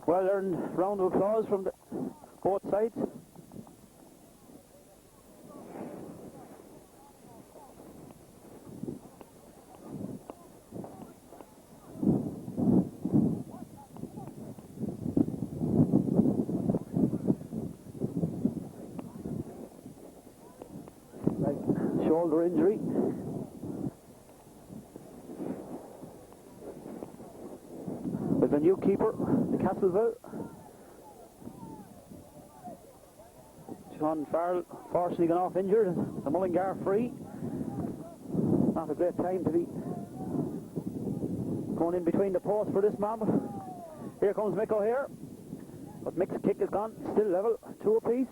well-earned round of applause from both sides. Shoulder injury. With the new keeper, the Castleville. John Farrell fortunately gone off injured. The Mullingar free. Not a great time to be going in between the posts for this man. Here comes Mick O'Hare. But Mick's kick is gone. Still level. 2 apiece.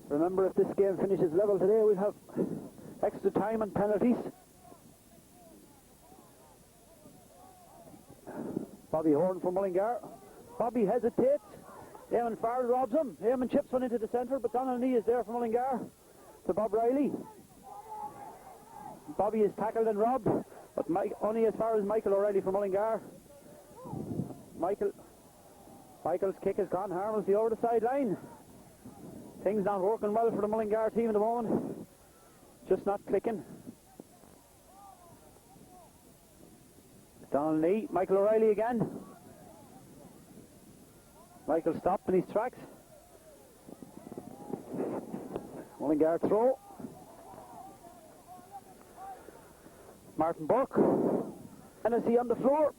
Remember, if this game finishes level today, we'll have extra time and penalties. Bobby Horn from Mullingar. Bobby hesitates. Eamon Farrell robs him. Eamon chips one into the centre, but Donald Knee is there for Mullingar. To Bob Riley. Bobby is tackled and robbed, but only as far as Michael O'Reilly from Mullingar. Michael's kick has gone harmlessly over the sideline. Things not working well for the Mullingar team at the moment. Just not clicking. Donald Lee, Michael O'Reilly again. Michael stopped in his tracks. Mullingar throw. Martin Burke. Hennessy on the floor.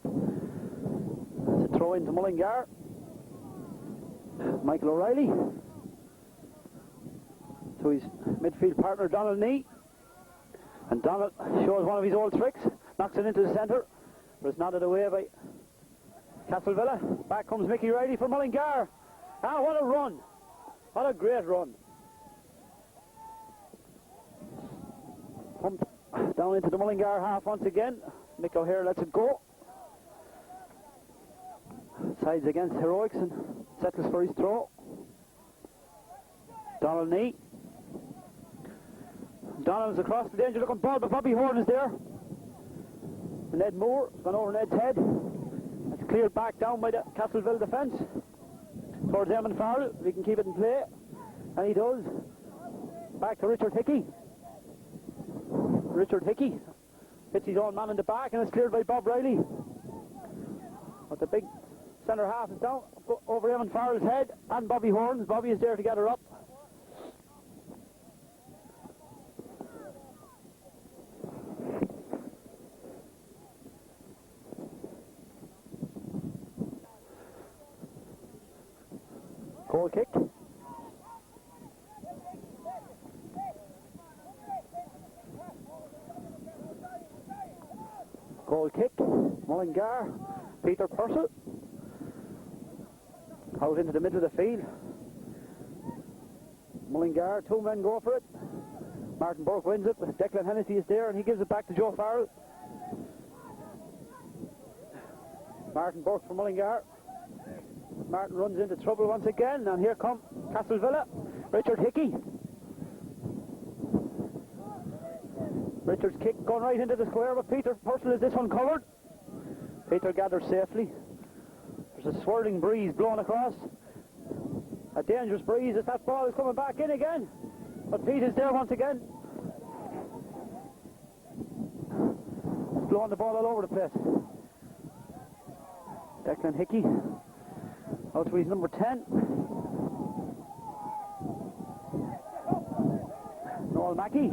It's a throw into Mullingar. Michael O'Reilly to his midfield partner Donald Knee, and Donald shows one of his old tricks, knocks it into the centre, but it's nodded away by Castle Villa. Back comes Mickey Riley for Mullingar. Ah, what a run, what a great run. Pumped down into the Mullingar half once again. Mick O'Hare lets it go. Sides against heroics and settles for his throw. Donald Knee. Donald's across the danger looking ball, but Bobby Horn is there. Ned Moore has gone over Ned's head. It's cleared back down by the Castleville defence. Towards Eamon Farrell. We can keep it in play. And he does. Back to Richard Hickey. Richard Hickey hits his own man in the back and it's cleared by Bob Riley. But the big centre half is down over Eamon Farrell's head and Bobby Horns. Bobby is there to get her up. Goal kick. Goal kick. Mullingar. Peter Purcell. Out into the middle of the field. Mullingar, 2 men go for it. Martin Burke wins it. Declan Hennessy is there and he gives it back to Joe Farrell. Martin Burke for Mullingar. Martin runs into trouble once again, and here come Castlevilla. Richard Hickey. Richard's kick going right into the square, but Peter Purcell is this one covered. Peter gathers safely. There's a swirling breeze blowing across. A dangerous breeze as that ball is coming back in again. But Pete is there once again. He's blowing the ball all over the place. Declan Hickey. Out to his number 10. Noel Mackey.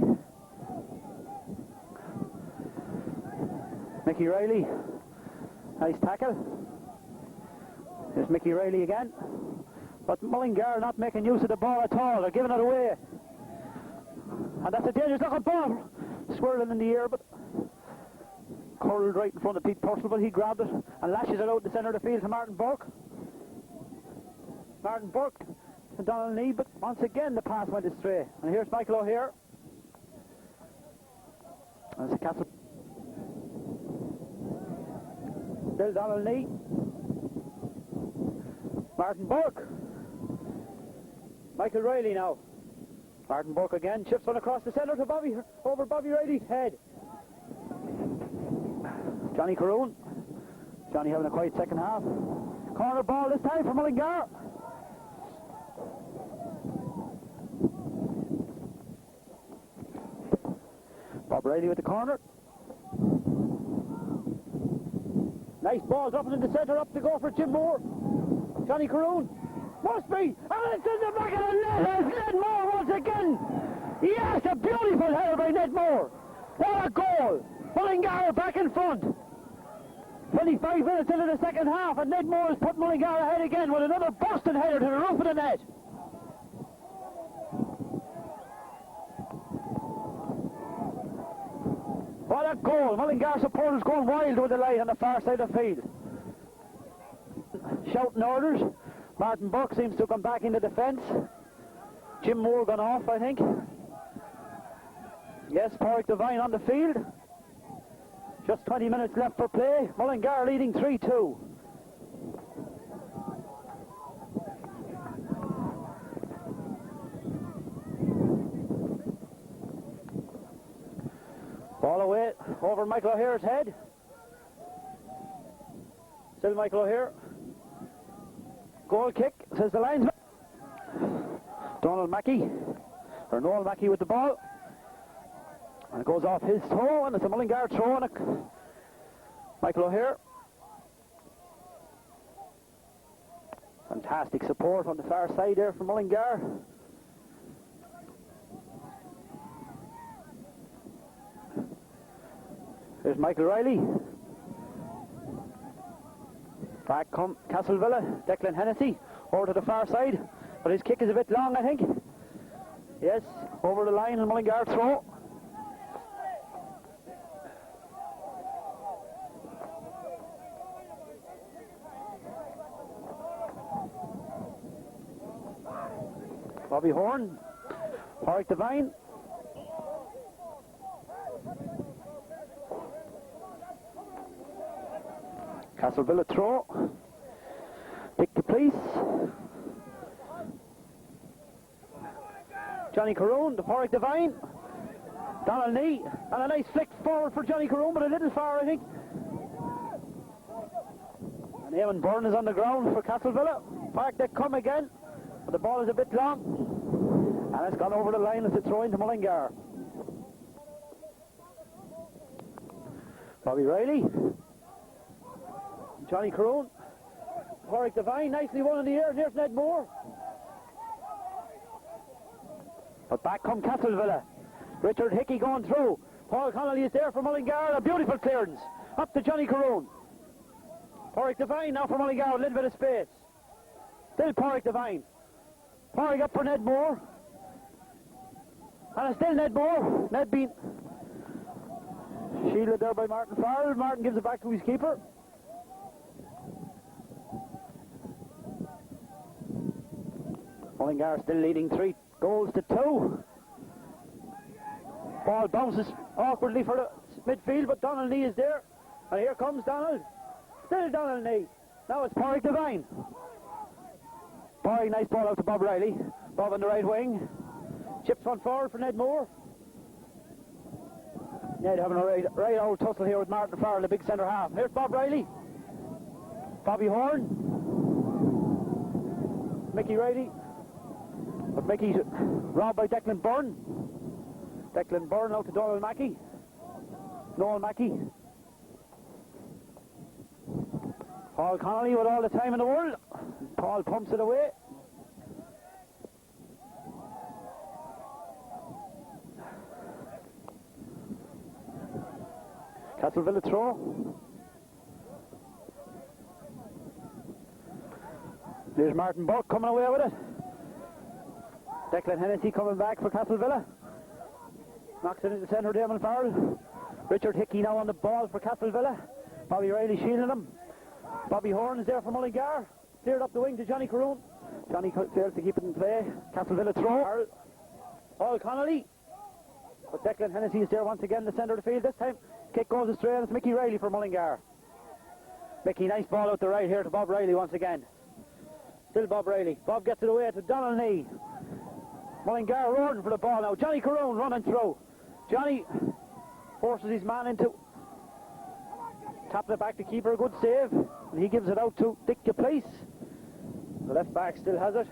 Mickey Riley. Nice tackle. There's Mickey Riley again. But Mullingar not making use of the ball at all. They're giving it away. And that's a dangerous looking ball. Swirling in the air, but curled right in front of Pete Purcell, but he grabbed it and lashes it out the centre of the field to Martin Burke. Martin Burke and Donald Knee, but once again the pass went astray. And here's Michael O'Hare. That's a Castle. Still Donald Knee. Martin Burke. Michael Riley now. Martin Burke again, chips one across the centre to Bobby, over Bobby Riley's head. Johnny Caroon. Johnny having a quiet second half. Corner ball this time for Mullingar. Bob Riley with the corner. Nice ball dropping in the centre, up to go for Jim Moore. Johnny Caroon. Must be! And it's in the back of the net! It's Ned Moore once again! Yes, a beautiful header by Ned Moore! What a goal! Mullingar back in front! 25 minutes into the second half, and Ned Moore has put Mullingar ahead again with another busted header to the roof of the net. What a goal! Mullingar supporters going wild with the light on the far side of the field. Shouting orders. Martin Burke seems to come back into defence. Jim Moore gone off, I think. Yes, Porrick Devine on the field. Just 20 minutes left for play. Mullingar leading 3-2. Ball away over Michael O'Hare's head. Still Michael O'Hare. Goal kick, says the linesman. Donald Mackey, or Noel Mackey with the ball. And it goes off his toe, and it's a Mullingar throw on it. Michael O'Hare. Fantastic support on the far side there from Mullingar. There's Michael Riley. Back come Castlevilla, Declan Hennessy, over to the far side. But his kick is a bit long, I think. Yes, over the line and Mullingar throw. Bobby Horn, Porrick Devine. Castlevilla throw. Pick the place. Johnny Caroon, the Porrick Divine. Donald Knee, and a nice flick forward for Johnny Caroon, but a little far, I think. And Eamon Byrne is on the ground for Castlevilla. Park they come again, but the ball is a bit long, and it's gone over the line as it's thrown to Mullingar. Bobby Riley, Johnny Caroon, Porrick Divine, nicely won in the air. Here's Ned Moore. But back come Castlevilla. Richard Hickey going through. Paul Connolly is there for Mullingar. A beautiful clearance. Up to Johnny Caroon. Porrick Divine now for Mullingar. A little bit of space. Still Porrick Divine. Porrick up for Ned Moore. And it's still Ned Moore. Ned being shielded there by Martin Farrell. Martin gives it back to his keeper. Mullingar still leading 3 goals to 2. Ball bounces awkwardly for the midfield, but Donald Knee is there. And here comes Donald. Still Donald Knee. Now it's Porrick Divine. Porrick, nice ball out to Bob Riley. Bob on the right wing. Chips one forward for Ned Moore. Ned having a right old tussle here with Martin Farrell, the big centre half. Here's Bob Riley. Bobby Horn. Mickey Riley. But Mickey's robbed by Declan Byrne. Declan Byrne out to Donald Mackey. Noel Mackey. Paul Connolly with all the time in the world. Paul pumps it away. Castlevilla throw. There's Martin Burke coming away with it. Declan Hennessy coming back for Castlevilla. Knocks it into the centre, Damon Farrell. Richard Hickey now on the ball for Castlevilla. Bobby Riley shielding him. Bobby Horn is there for Mullingar. Cleared up the wing to Johnny Caroon. Johnny fails to keep it in play. Castlevilla throw. Paul Connolly. But Declan Hennessy is there once again in the centre of the field. This time, kick goes astray and it's Mickey Riley for Mullingar. Mickey, nice ball out the right here to Bob Riley once again. Still Bob Riley. Bob gets it away to Donald Knee. Mullingar roaring for the ball now. Johnny Caroon running through. Johnny forces his man into. Tapping it back to keeper, a good save. And he gives it out to Dick Duplace. The left back still has it.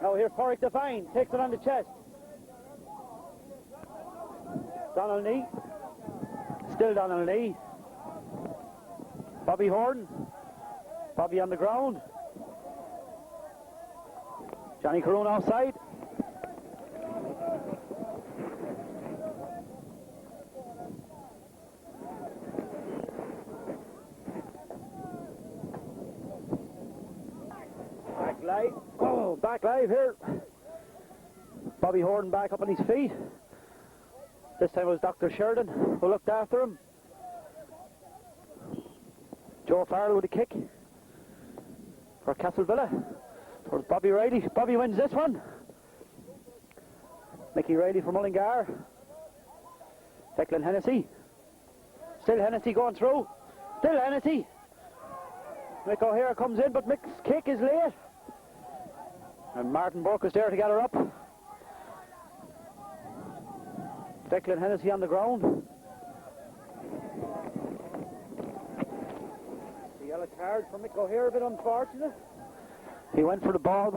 Now here's Porrick Divine. Takes it on the chest. Donald Knee. Still Donald Knee. Bobby Horn. Bobby on the ground. Johnny Caroon offside. Back live. Oh, back live here. Bobby Horn back up on his feet. This time it was Dr. Sheridan who looked after him. Joe Farrell with a kick for Castlevilla. Towards Bobby Riley. Bobby wins this one. Mickey Riley for Mullingar. Declan Hennessy. Still Hennessy going through. Still Hennessy. Mick O'Hare comes in, but Mick's kick is late. And Martin Burke is there to get her up. Declan Hennessy on the ground. The yellow card for Mick O'Hare, a bit unfortunate. He went for the ball.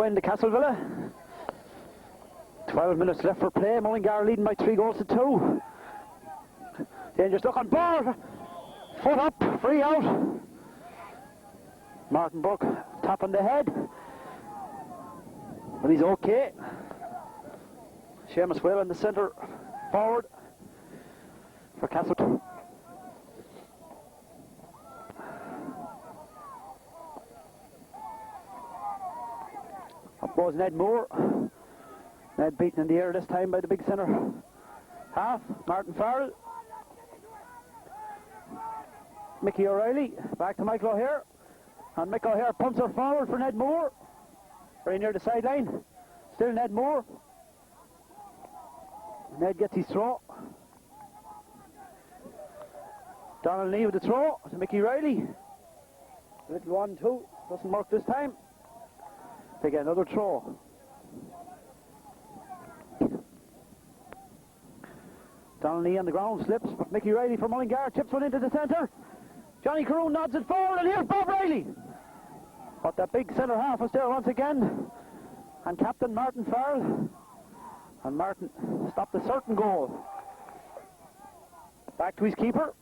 Into Castlevilla. 12 minutes left for play. Mullingar leading by 3 goals to 2. Dangerous look on ball. Foot up, free out. Martin Burke tap on the head. But he's okay. Seamus Whale in the centre forward for Castlevilla. Up goes Ned Moore. Ned beaten in the air this time by the big centre half, Martin Farrell. Mickey O'Reilly, back to Michael O'Hare. And Mick O'Hare pumps her forward for Ned Moore. Very near the sideline. Still Ned Moore. Ned gets his throw. Donald Lee with the throw to Mickey Riley. Little 1-2. Doesn't work this time. They get another throw. Donald Lee on the ground slips, but Mickey Riley from Mullingar chips one into the centre. Johnny Caroon nods it forward, and here's Bob Riley. But the big centre half was there once again. And captain Martin Farrell. And Martin stopped a certain goal. Back to his keeper.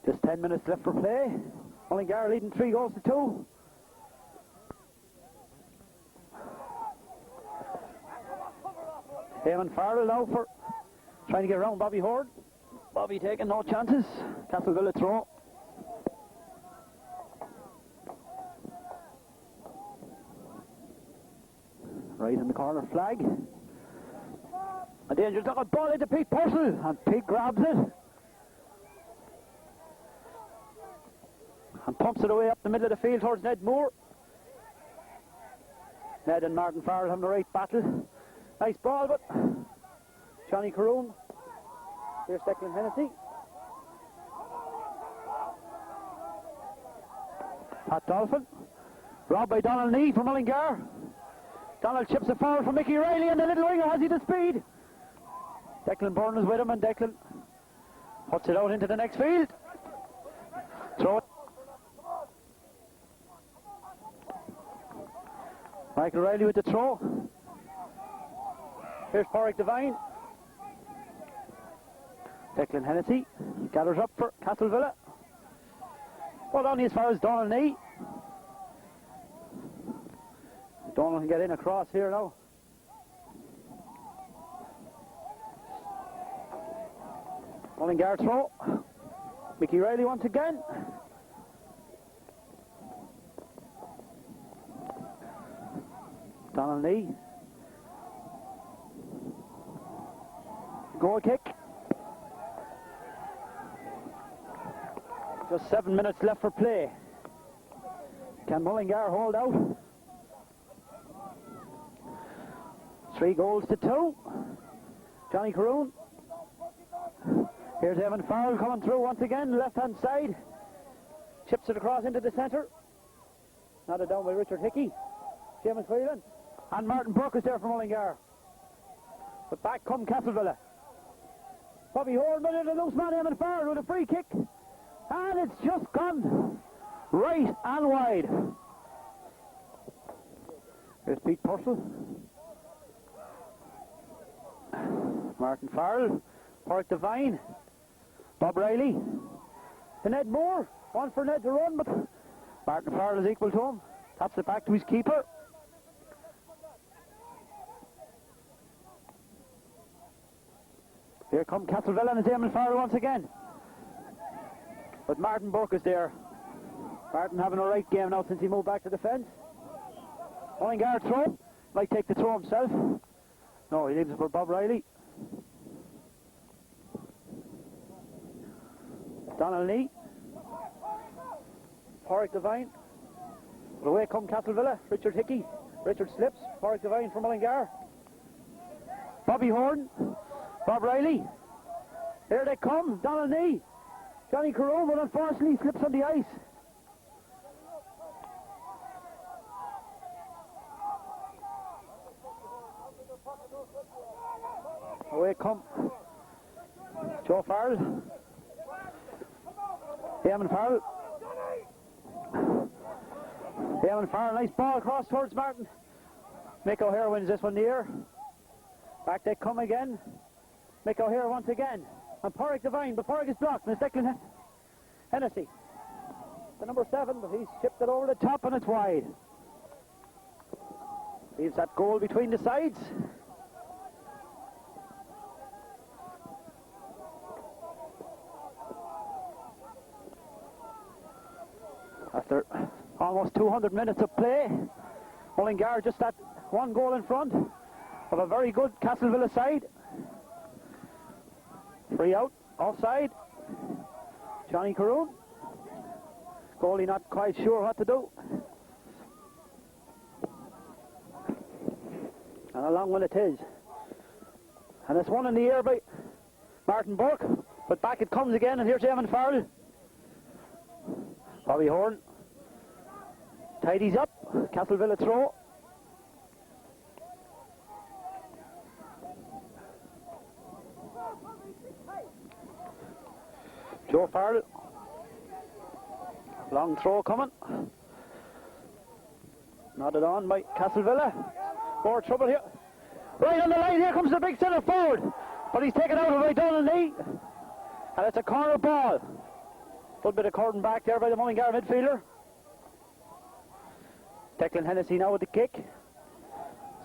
Just 10 minutes left for play. Mullingar leading 3-2. Eamon Farrell now for trying to get around Bobby Horde. Bobby taking no chances. Castleville throw. Right in the corner flag. A dangerous duck ball into Pete Purcell, and Pete grabs it and pumps it away up the middle of the field towards Ned Moore. Ned and Martin Farrell having a right battle. Nice ball, but Johnny Caroon. Here's Declan Hennessy. Pat Dolphin. Robbed by Donald Lee from Mullingar. Donald chips it forward for Mickey Riley, and the little winger has he the speed. Declan Byrne is with him, and Declan puts it out into the next field. Throw it. Michael Riley with the throw. Here's Porrick Devine. Declan Hennessy gathers up for Castleville. Well, only as far as Donald Lee. Donald can get in across here now. Mullingar throw. Mickey Riley once again. Donald Lee. Goal kick. Just 7 minutes left for play. Can Mullingar hold out? 3-2. Johnny Caroon. Here's Evan Farrell coming through once again, left hand side. Chips it across into the centre. Nodded down by Richard Hickey. Seamus Whelan. And Martin Burke is there for Mullingar. But back come Castleville. Bobby Horde with a loose man, Eamon Farrell with a free kick. And it's just gone right and wide. Here's Pete Purcell. Martin Farrell. Porrick Devine. Bob Riley. To Ned Moore. One for Ned to run, but Martin Farrell is equal to him. Taps it back to his keeper. Here come Castleville and it's Eamon Farrell once again. But Martin Burke is there. Martin having a right game now since he moved back to defence. Mullingar throw. Might take the throw himself. No, he leaves it for Bob Riley. Donald Lee. Porrick Devine. But away come Castleville. Richard Hickey. Richard slips. Porrick Devine from Mullingar. Bobby Horn. Bob Riley. Here they come. Donald Lee. Johnny Caroon, but unfortunately slips on the ice. Away come Joe Farrell. Eamon Farrell. Eamon Farrell, nice ball across towards Martin. Mick O'Hare wins this one in the air. Back they come again. Mick O'Hare once again. And Porrick Devine, but Porrick is blocked. And it's Declan Hennessy. The number 7, but he's chipped it over the top and it's wide. Leaves that goal between the sides. After almost 200 minutes of play, Mullingar just at 1 goal in front of a very good Castlevilla side. Free out, offside. Johnny Caroon. Goalie not quite sure what to do. And a long one it is. And it's one in the air by Martin Burke. But back it comes again, and here's Eamon Farrell. Bobby Horn tidies up. Castlevilla throw. Joe Farrell. Long throw coming. Nodded on by Castlevilla. More trouble here. Right on the line, here comes the big centre forward. But he's taken out by Donnelly. And it's a corner ball. Good bit of cordon back there by the Mullingar midfielder. Declan Hennessy now with the kick.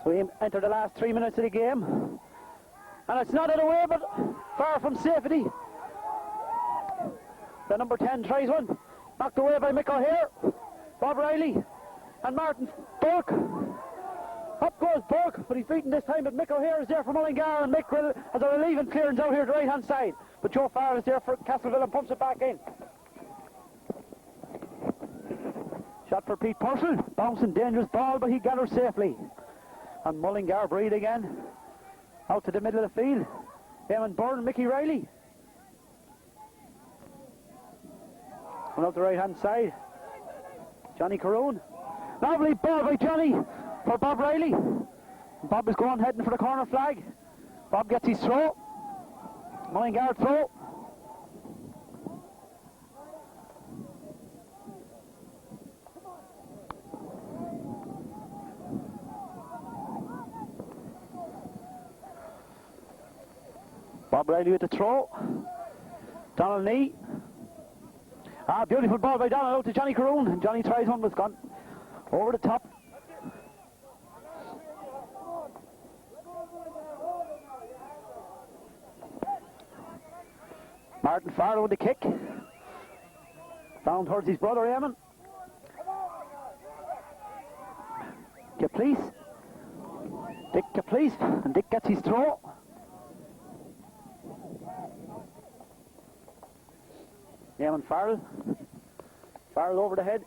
So we enter the last 3 minutes of the game. And it's not away, but far from safety. The number 10 tries one. Knocked away by Mick O'Hare. Bob Riley and Martin Burke. Up goes Burke, but he's beaten this time, but Mick O'Hare is there for Mullingar, and Mick has a relieving clearance out here to the right hand side. But Joe Farrell is there for Castleville and pumps it back in. Shot for Pete Purcell. Bouncing dangerous ball, but he gathers safely. And Mullingar breathe again. Out to the middle of the field. Eamon Byrne, Mickey Riley. One out the right hand side. Johnny Caroon. Lovely ball by Johnny for Bob Riley. Bob is going heading for the corner flag. Bob gets his throw. Mullingar throw. Bob Riley with the throw. Donald Knee. Beautiful ball by Donald out to Johnny Caroon. And Johnny tries one, but it's gone over the top. Martin Farrell with the kick. Down towards his brother Eamon. Caplice. Dick Caplice. And Dick gets his throw. Eamon Farrell. Farrell over the head.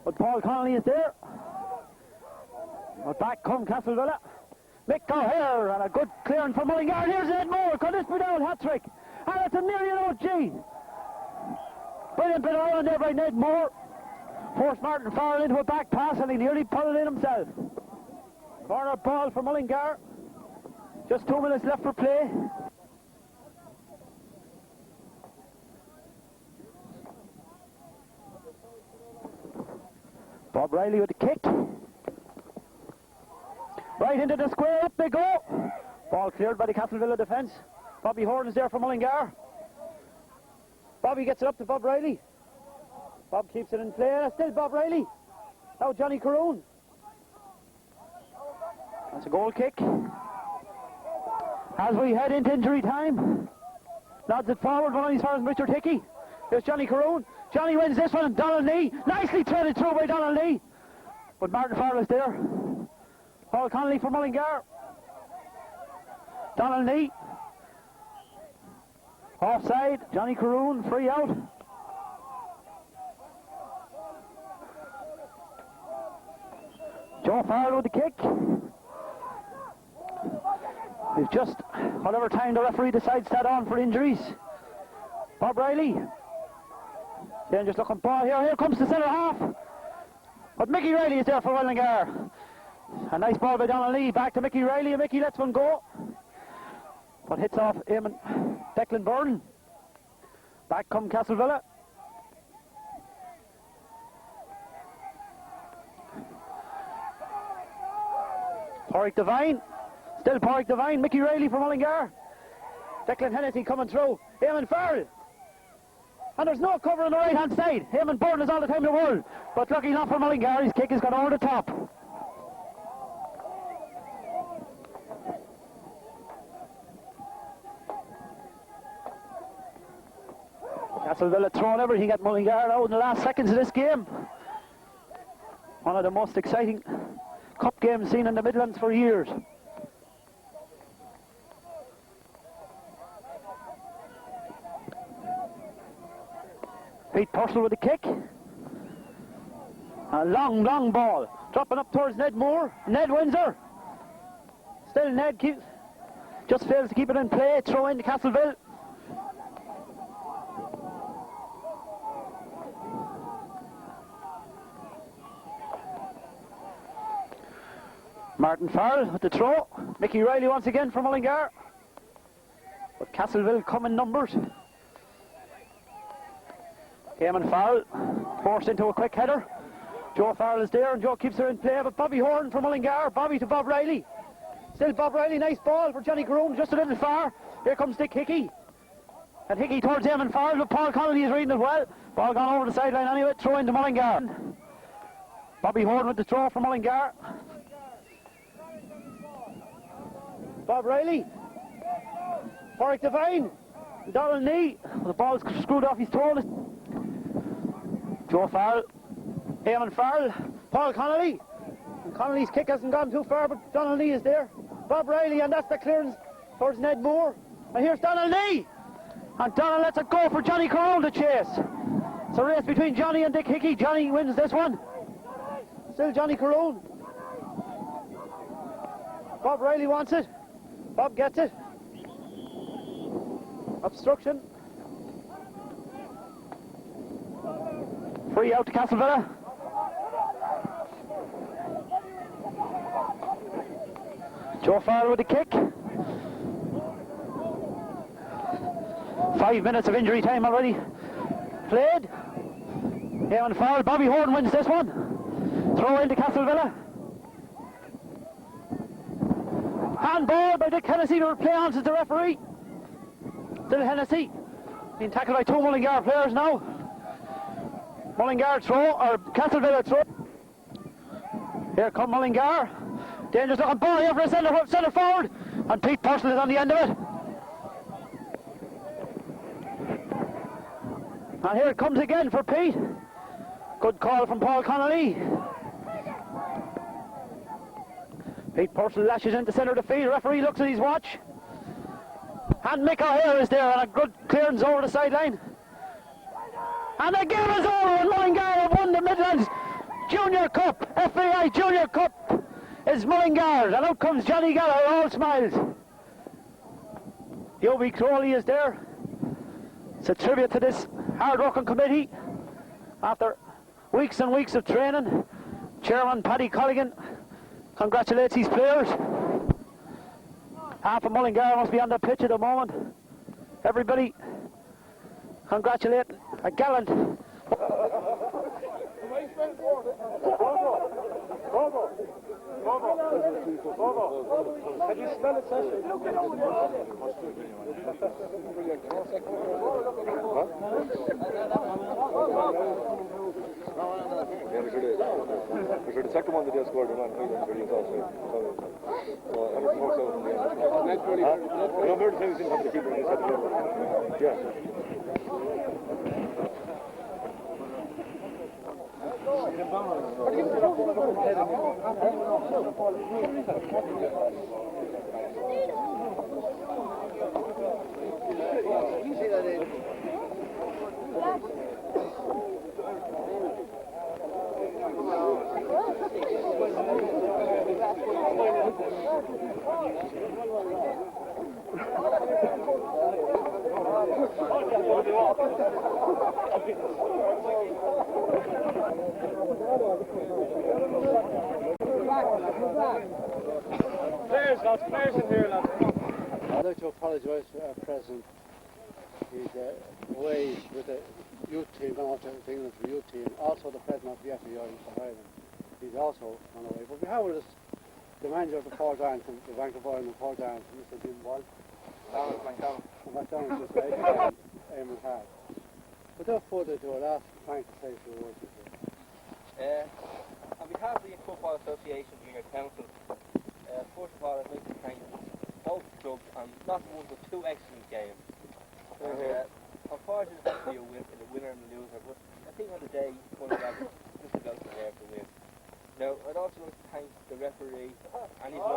But Paul Connolly is there. But back come Castlevilla. Mick O'Hare and a good clearance for Mullingar. Here's Ed Moore. Could this be the old hat trick? And it's a million OG. Brilliant bit of Ireland there by Ned Moore. Forced Martin Farrell into a back pass and he nearly put it in himself. Corner ball for Mullingar. Just 2 minutes left for play. Bob Riley with the kick. Right into the square, up they go. Ball cleared by the Castlevilla defence. Bobby Horn is there for Mullingar. Bobby gets it up to Bob Riley. Bob keeps it in play, and it's still Bob Riley. Now Johnny Caroon. That's a goal kick. As we head into injury time, nods it forward, one of these fires, Richard Hickey. Here's Johnny Caroon. Johnny wins this one, Donald Lee. Nicely threaded through by Donald Lee. But Martin Farrell is there. Paul Connolly for Mullingar. Donald Lee. Offside, Johnny Caroon, free out. Joe Farrell with the kick. We've just, whatever time the referee decides that on for injuries. Bob Riley. Then just looking ball here. Here comes the centre half. But Mickey Riley is there for Mullingar. A nice ball by Donald Lee. Back to Mickey Riley, and Mickey lets one go. But hits off Eamon Declan Byrne. Back come Castlevilla. Porrick Devine. Still Porrick Devine. Mickey Riley for Mullingar. Declan Hennessy coming through. Eamon Farrell. And there's no cover on the right hand side. Eamon Byrne is all the time in the world. But lucky not for Mullingar. His kick has gone over the top. Castlevilla throwing everything at Mullingar now in the last seconds of this game. One of the most exciting cup games seen in the Midlands for years. Pete Purcell with the kick. A long, long ball. Dropping up towards Ned Moore. Ned wins her. Still Ned just fails to keep it in play. Throw into Castleville. Martin Farrell with the throw. Mickey Riley once again for Mullingar. But Castleville come in numbers. Eamon Farrell forced into a quick header. Joe Farrell is there and Joe keeps her in play, but Bobby Horn from Mullingar. Bobby to Bob Riley. Still Bob Riley, nice ball for Johnny Caroon, just a little far. Here comes Dick Hickey. And Hickey towards Eamon Farrell, but Paul Connolly is reading it well. Ball gone over the sideline anyway, throw into Mullingar. Bobby Horn with the throw from Mullingar. Bob Riley. Warwick Devine. Donald Knee. The ball's screwed off his throw. Joe Farrell. Eamon Farrell. Paul Connolly. And Connolly's kick hasn't gone too far, but Donald Knee is there. Bob Riley, and that's the clearance towards Ned Moore. And here's Donald Knee. And Donald lets it go for Johnny Caroon to chase. It's a race between Johnny and Dick Hickey. Johnny wins this one. Still Johnny Caroon. Bob Riley wants it. Bob gets it. Obstruction. Free out to Castlevilla. Joe Farrell with the kick. 5 minutes of injury time already played. Eamon Farrell. Bobby Horn wins this one. Throw into Castlevilla. Handball by Dick Hennessy to play on to the referee. Still Hennessy being tackled by two Mullingar players now. Mullingar throw, or Castlevilla throw. Here come Mullingar. Dangerous looking ball here for a centre forward. And Pete Purcell is on the end of it. And here it comes again for Pete. Good call from Paul Connolly. Pete Purcell lashes into centre of the field. Referee looks at his watch. And Mick O'Hare is there, and a good clearance over the sideline. And the game is over, and Mullingar have won the Midlands Junior Cup. FAI Junior Cup is Mullingar, and out comes Johnny Gallagher, all smiles. Yobi Crowley is there. It's a tribute to this hard-working committee. After weeks and weeks of training, Chairman Paddy Colligan congratulates his players. Half of Mullingar must be on the pitch at the moment. Everybody congratulate a gallant. Can you spell it, Sasha? We should the second one that just scored in one video also. So 104,000 in the end. I know very things in the keeper in the yeah. Players in here, lads. I'd like to apologise to our president. He's away with the youth team, gone off to England for the youth team. Also the president of the FAI for Ireland. He's also gone away. But we have with us the manager of the Paul Dance and the Bank of Ireland, Paul Dance, Mr. Jim Wall. McDonald's just like Eamon Hart. Without further ado, I'll ask Frank to say a few words with you. On behalf of the Football Association Junior Council, first of all I'd like to thank both clubs on not one but two excellent games. Unfortunately it's be a winner and a loser, but I think on the day one of them just about to have to win. referee, and he's I'd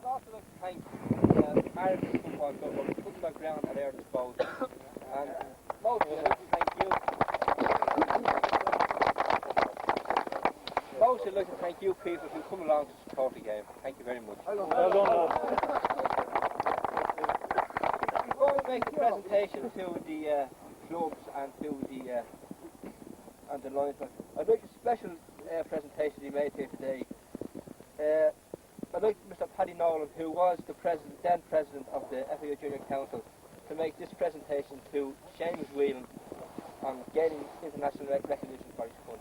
also like to thank Ireland Football Club for putting that ground at their disposal. And mostly I'd like to thank you. Mostly I'd like to thank you people who come along to support the game. Thank you very much. Well done. Before we make the presentation to the clubs and to the linesmen, I'd like a special presentation to be made here today. I'd like Mr. Paddy Nolan, who was the then president of the FAO Junior Council, to make this presentation to Seamus Whelan on gaining international recognition for his country.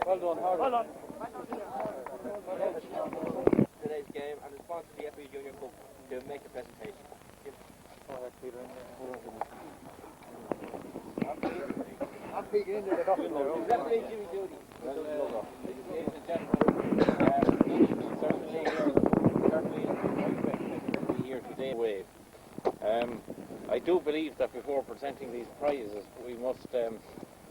Well done, hard. Well done. Today's game and the sponsor of the FAO Junior Cup to make the presentation. I'm peeking into the document. Referee Jimmy Doody. Ladies and gentlemen, certainly here today. I do believe that before presenting these prizes, we must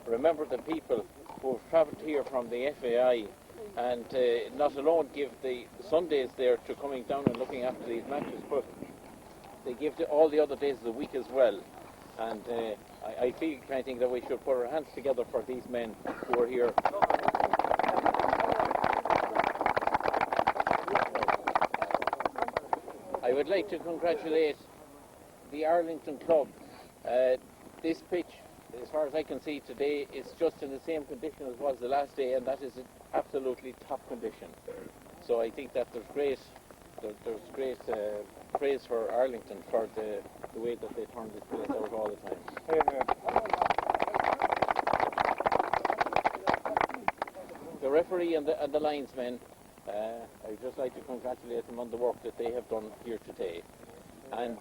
remember the people who have travelled here from the FAI and not alone give the Sundays there to coming down and looking after these matches, but they give all the other days of the week as well. And I think that we should put our hands together for these men who are here. I would like to congratulate the Arlington Club. This pitch, as far as I can see today, is just in the same condition as was the last day, and that is an absolutely top condition. So I think that there's great praise for Arlington for the way that they turn this place out all the time. The referee and the linesmen, I'd just like to congratulate them on the work that they have done here today. And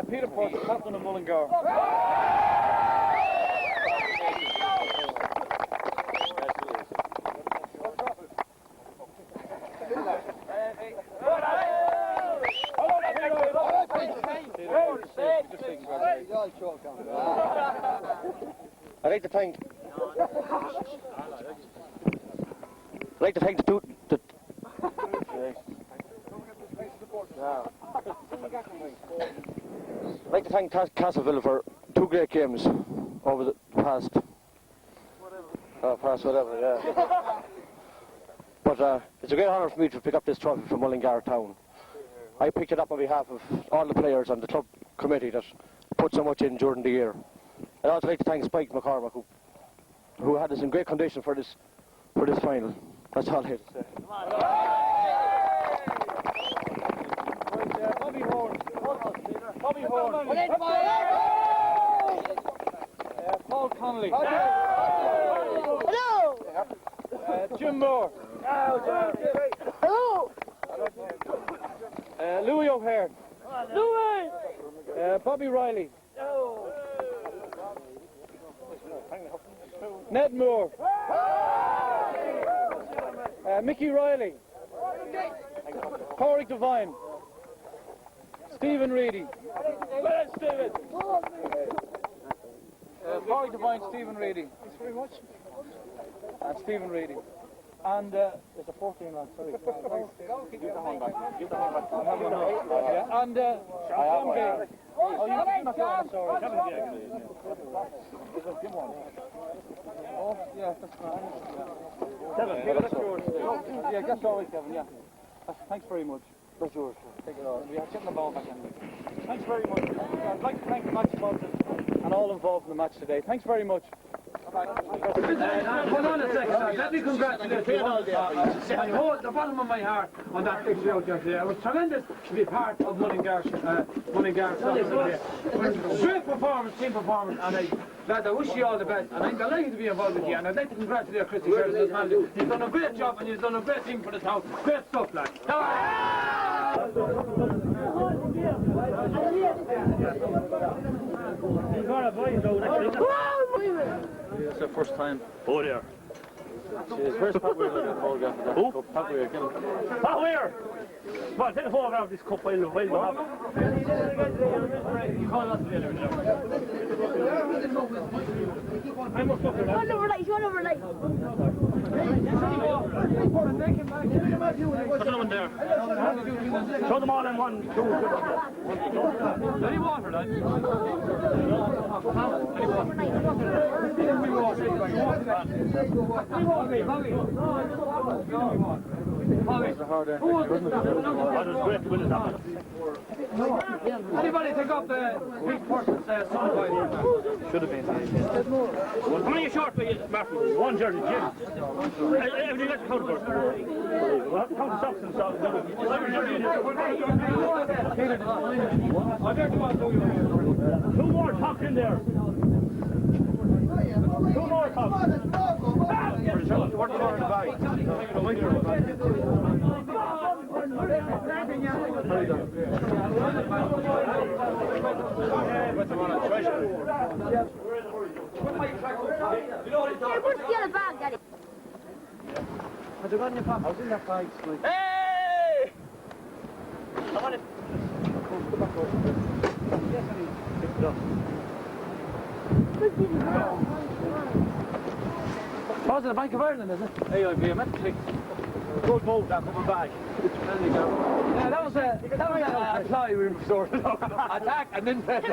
Peter Potts, captain of Mullingar. I'd like to thank the two. I'd like to thank Castleville for two great games over the past whatever, yeah. But it's a great honour for me to pick up this trophy from Mullingar Town. I picked it up on behalf of all the players and the club committee that put so much in during the year. I'd also like to thank Spike McCormack, who had us in great condition for this final. That's all I have to say. Bobby Horn. Bobby Horn. Paul Connolly. Hello. Jim Moore. Hello. Louis O'Hare. Louis. Bobby Riley. Ned Moore. Mickey Riley. Corey Devine. Stephen Reedy. Corey Devine, Stephen Reedy. Thanks very much. And Stephen Reedy. And there's a 14 on, sorry. Give the horn back. Give the horn back. Yeah, and Sam Gay. Oh, you're not going, sorry. Give one. Oh, yeah, that's fine. Kevin, that's yours. Yeah, that's all right, Kevin, yeah. Thanks very much. That's yours. Take it all. We are getting the ball back anyway. Thanks very much. I'd like to thank the match sponsors and all involved in the match today. Thanks very much. Hold on a second. Let me congratulate you. I hold the bottom of my heart on that picture out there today. It was tremendous to be part of Mullingar today. Great performance, team performance, and lads, I wish you all the best. And I'm delighted to be involved with you. And I'd like to congratulate Christy Sheridan as manager. He's done a great job and he's done a great thing for the town. Great stuff, lads. It's their first time. Oh, there. Cheers. Where's Pat Weir looking at photograph of that? Who? Pat Weir, get him. Pat Weir! Come on, take a photograph of this cup while we have it. I must look at that. One overnight. Put them in there. Throw them all in one. Any water, lad? Anybody take up the big person's sunlight? Should have been. How many short for you, Martin? One jersey, Jim. Everything that's count for. We'll have to count socks and socks. Two more tops in there. Two more tops. What's the orange bag? What's the other bag, Daddy? Has it got in your pocket? I was in that bag, Spike. Hey! I want it. Oh, it's the Bank of Ireland, is it? AIB, I meant to take good move that coming back. Yeah, that was a ply we sorted out. Attack and then press.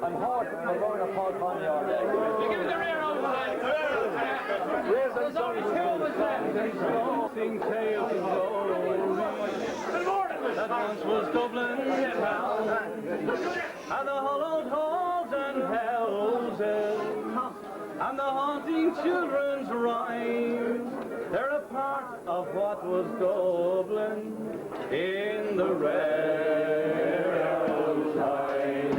I'm hard. I'm going to Paul Conyard. Give me the rear over there. There's only two of us left. Sing tales of glory. That once was Dublin town. And the hollowed halls and houses. And the haunting children's rhyme. They're a part of what was Dublin in the rare old time.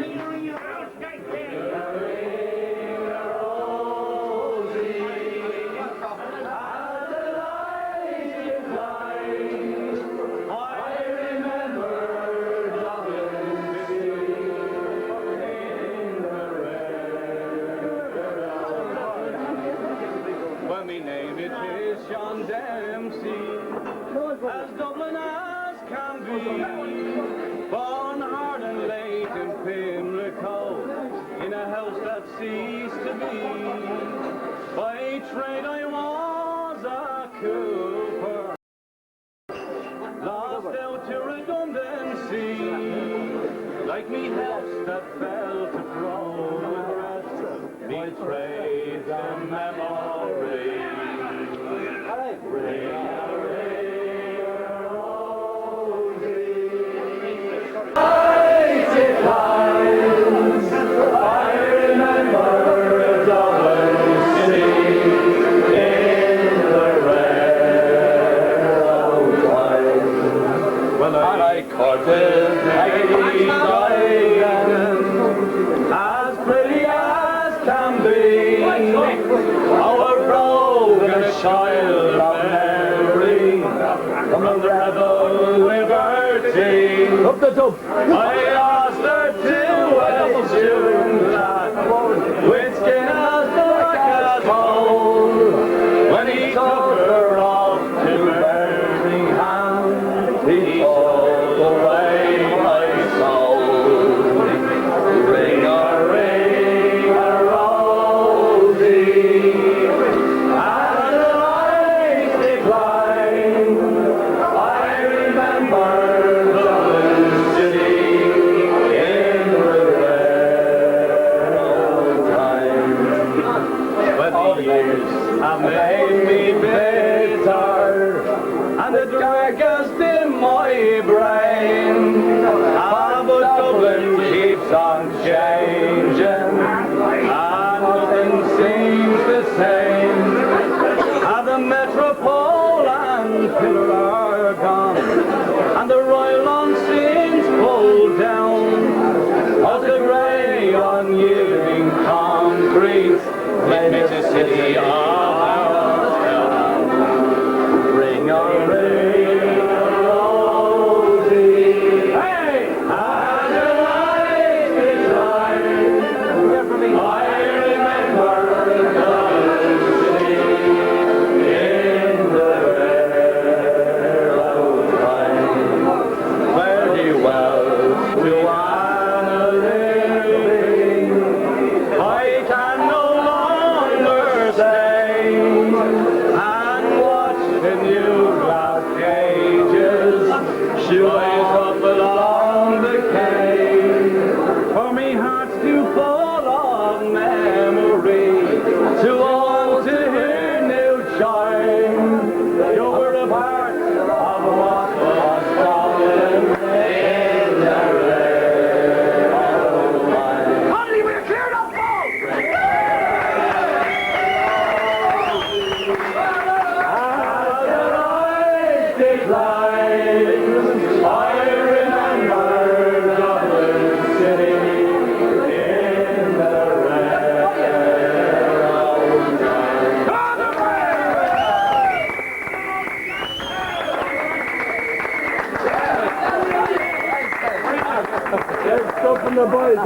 Well, me name it is John Dempsey, as Dublin as can be. Born hard and late in Pimlico, in a house that ceased to be. By trade I was a cooper, lost out to redundancy, like me house that fell to progress, betrayed the memory. As pretty as can be, our broken child of Mary, from the rebel liberty. Up the top. I asked her to a June lad, with skin as black as coal. When he took her off to Birmingham, he took away my soul. Ring a rosy, as the light declined, I remember Dublin city in the rare old time. But the years have made me bitter, and the darkest in my brain. Ah, but Dublin keeps on changing, and nothing seems the same. Ah, the metropole and pillar are gone, and the royal lawn seems pulled down. As the grey unyielding concrete makes the city of our town. Ring a ring a rosy. Hey! And the light is light. I remember Dublin city in the rare old time. Where the wells to Anna living, I can no longer stay and watch the new glass cages shoot up along the quay. For me heart's too full of memory to want to hear new chime. You were a part of what was Dublin in the rare old time. Honey, we're cleared up, Paul! As the light declines, I remember Dublin city in the rare old time. There's stuff in the boys,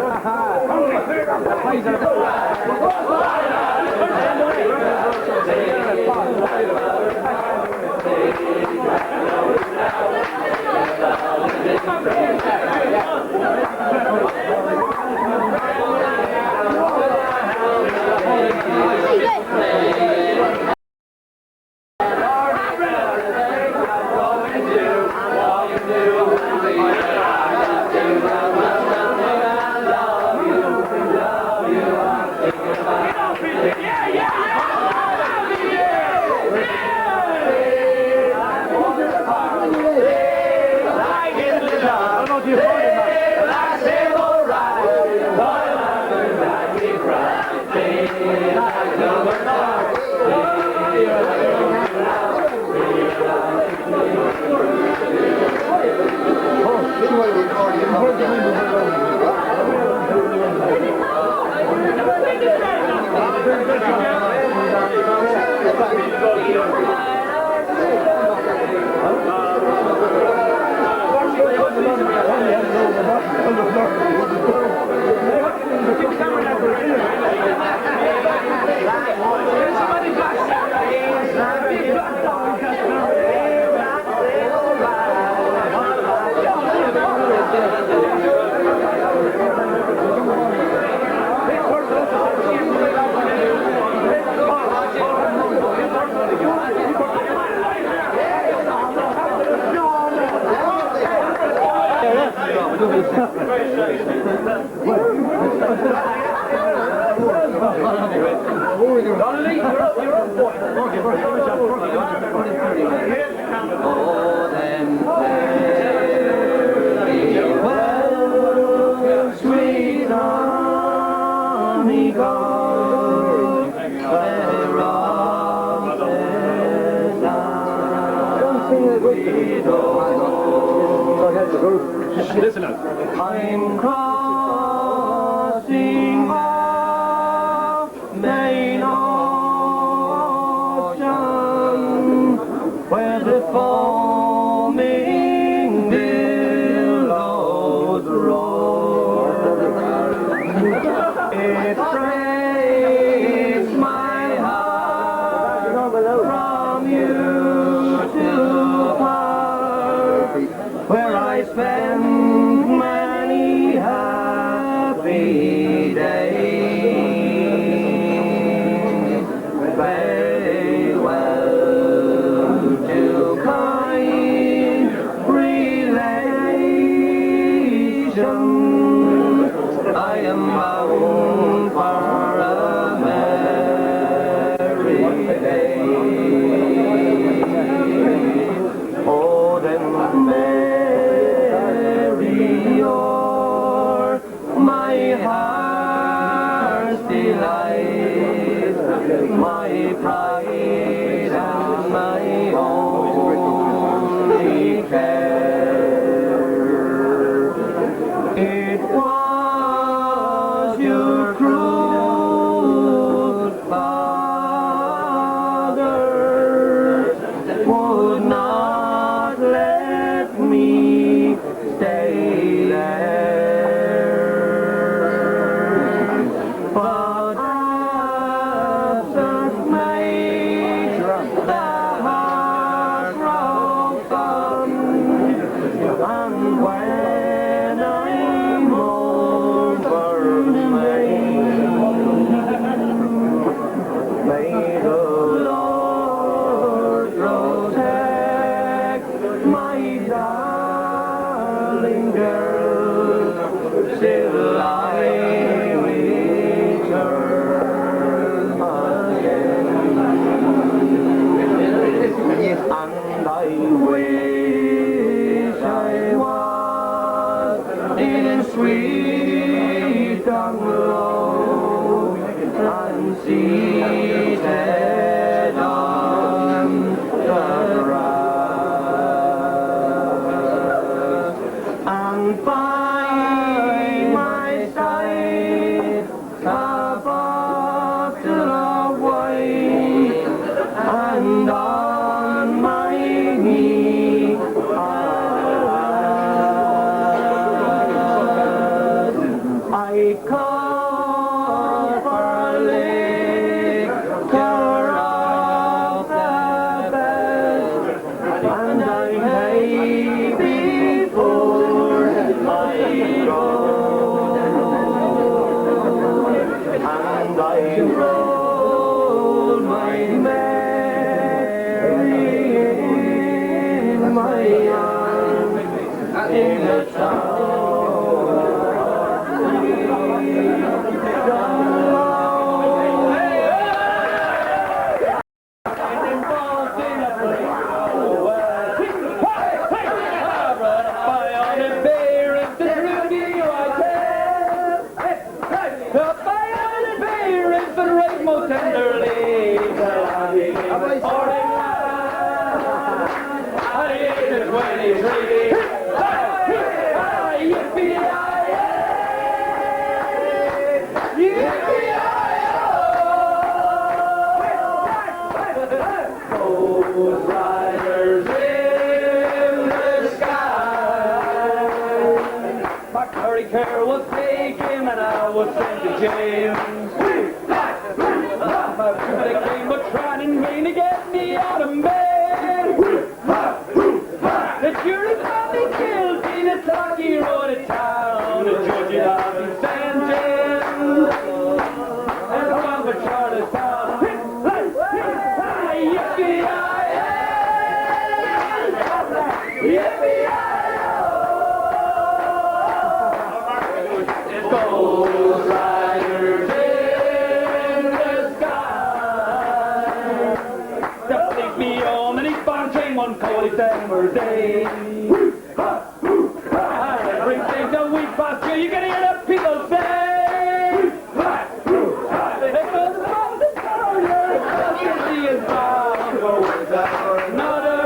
Oh, then very well, sweet honey, go where roses Listen up. I'm crossing the main ocean where the foaming billows roar. It breaks my heart from you to part, where I spend many happy days. Farewell to kind relations. I am bound for a merry day. Oh, then merry o'er my heart's delight, my pride and my only care. It was your cruel father would not let me stay there, but absence made the heart broken, and when I mourn for may the Lord protect my darling girl till I return again. And I wish I was in sweet and low and seated on the grass, and by my side a bottle of wine, and on my knee I call for liquor of the best, and I lay before my road, and I roll my Mary in my arms in the town. Hurry care was taken and I was sent to jail. They came but tried in vain to get me out of bed. The jury found me guilty, the talkie rode to town. The judge had been sentenced, and the one for Charlottetown. Yippee-yi-yi! Yippee-yi-yi! Ghost riders in the sky. The police me home and he found came one cold December day. Everything's a week past you, you can hear the people say. It was from the corner, he is bound for one side or another.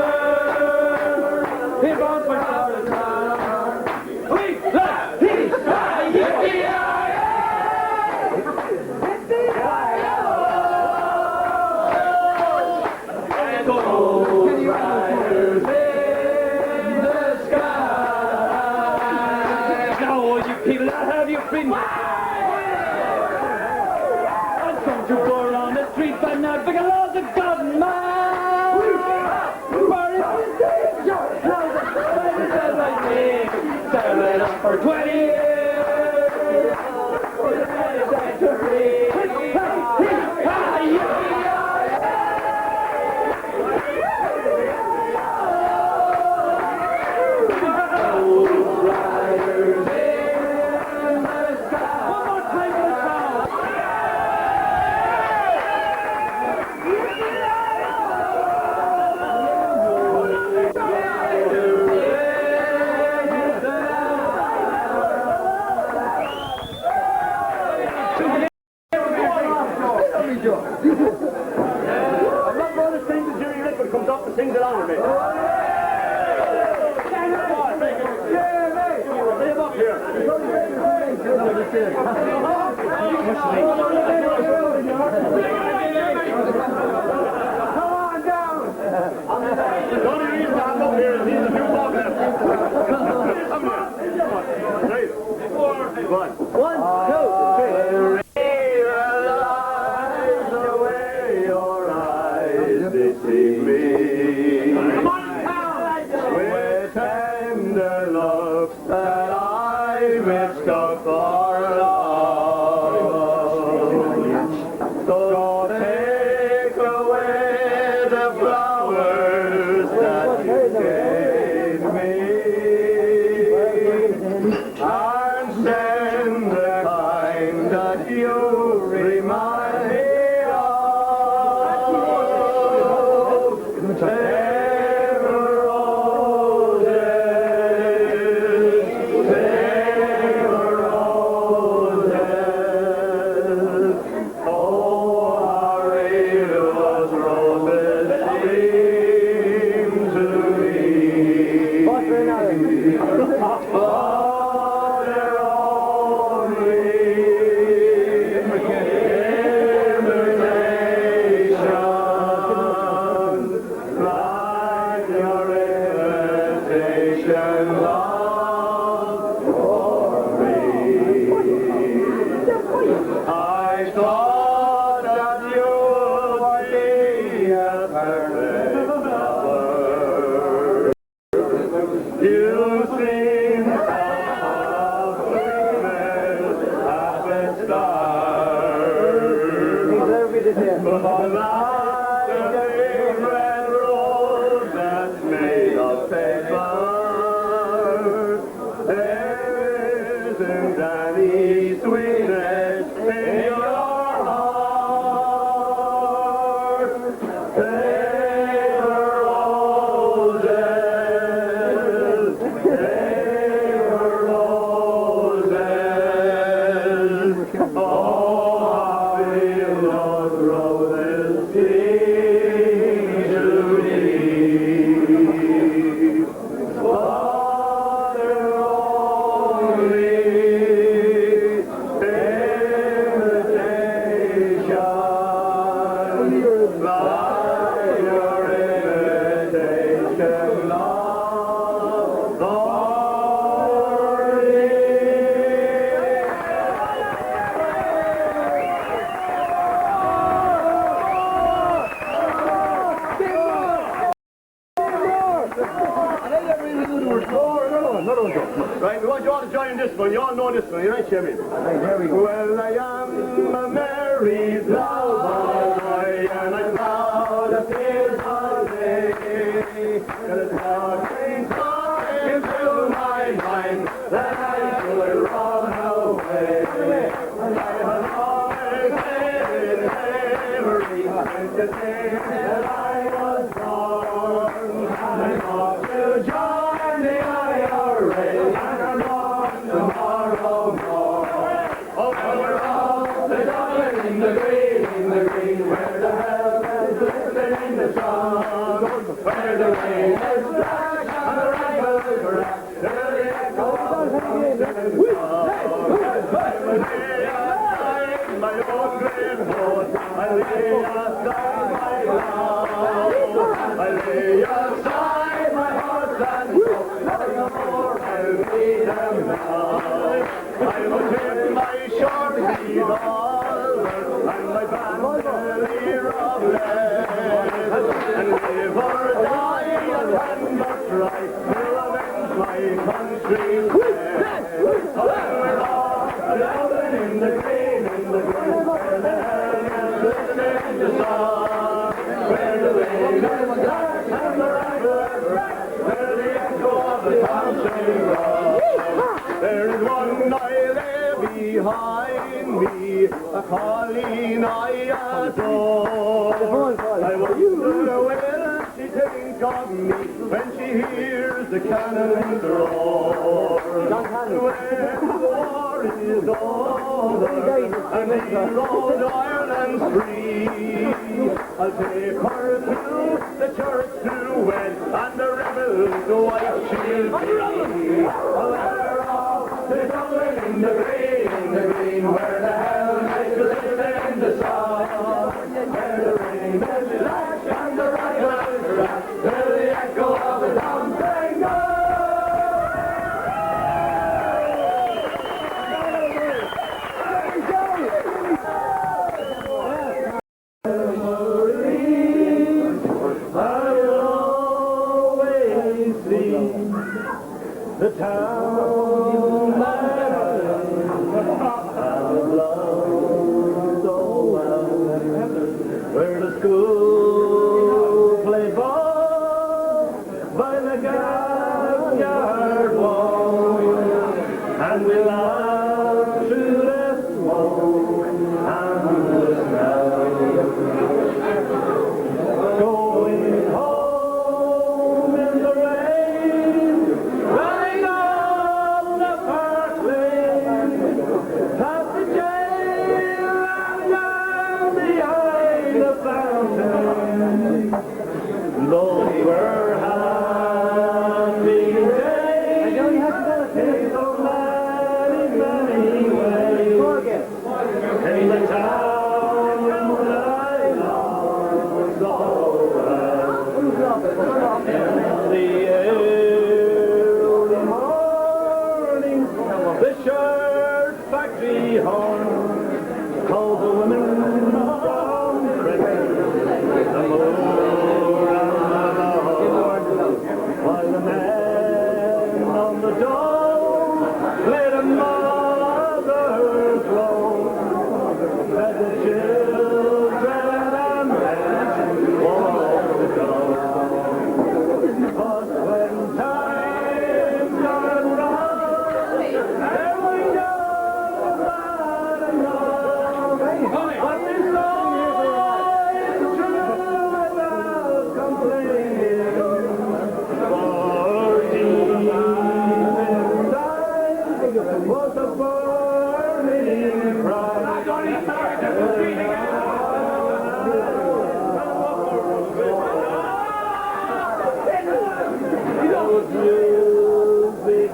He bound for Charlottetown. We love, he fly, yippee-yi-yi! Yippee-yi-yi! Ghost riders in the sky. Now all you people that have your been and some to go around the streets by night, big laws of God and man. Settle up for 20 years. Ghost riders in the sky. One more time for the crowd. I'm not going to sing the Jerry Liquid comes up and sings along with me. Stay up here. Come on down. The only reason I'm up here is he's a few walk left. Come on. Right. 1, 2, 3. Deceive me. Come on, with tender looks that I mistook for love. So take away the flowers that you gave me, and send the kind that you remind me. I thought that you would be a perfect lover. You seem so famous at the start, but like a big red rose that's made of paper, there isn't any sweetness in your heart. Paper roses, oh, how will those roses seem to me? But they're only know this one, you're right, Jimmy. Here we go. Well, I am a married ploughboy, and I'm proud of his holiday. The thought came into my mind that I should run away. And I have always had memories since the day that I was born. I'm off to join the IRA, and I'm on tomorrow morning. Oh, and we're off to Dublin in the green, where the hell is glistening in the sun, where the rain is black and the rifles are black, there the echo of the mountains my old green horse, I lay aside my ground. I lay aside my horse and coat, no more I'll need them now. I will take my short revolver and my bandolier of lead, and live or die and but try to avenge my country's dead. We're off Dublin in the green, where the hell is glistening in the sun, where the rain is dark and the rifles black, where the echo of the township runs. There is one I lay behind me, a calling I adore. I wonder will she think of me when she hears the cannons roar. When the war is over and the Rhode Ireland's free, I'll take her to the church to wed, and the rebel's wife she'll be. We're off to Dublin in the green, where the hell is glistening in the sun, where the rain is black and the rifles are black, where the echo of the downstream goes. The town that I loved so well, where the school played ball by the graveyard wall, and we laughed through the smoke and the smell, going home in the rain, running on the park lane, past the jail and down behind the fountain. Those were happy days in so many ways. In the town that I love so well, in the early morning, the shirt factory horn called the women from Crescent, the moor and the horn, while the man on the door played a mother's role, as the children and men walked the door. But when time got round, there we go, bad enough. But this song is true without complaining, for deep inside was a burning cry. Those music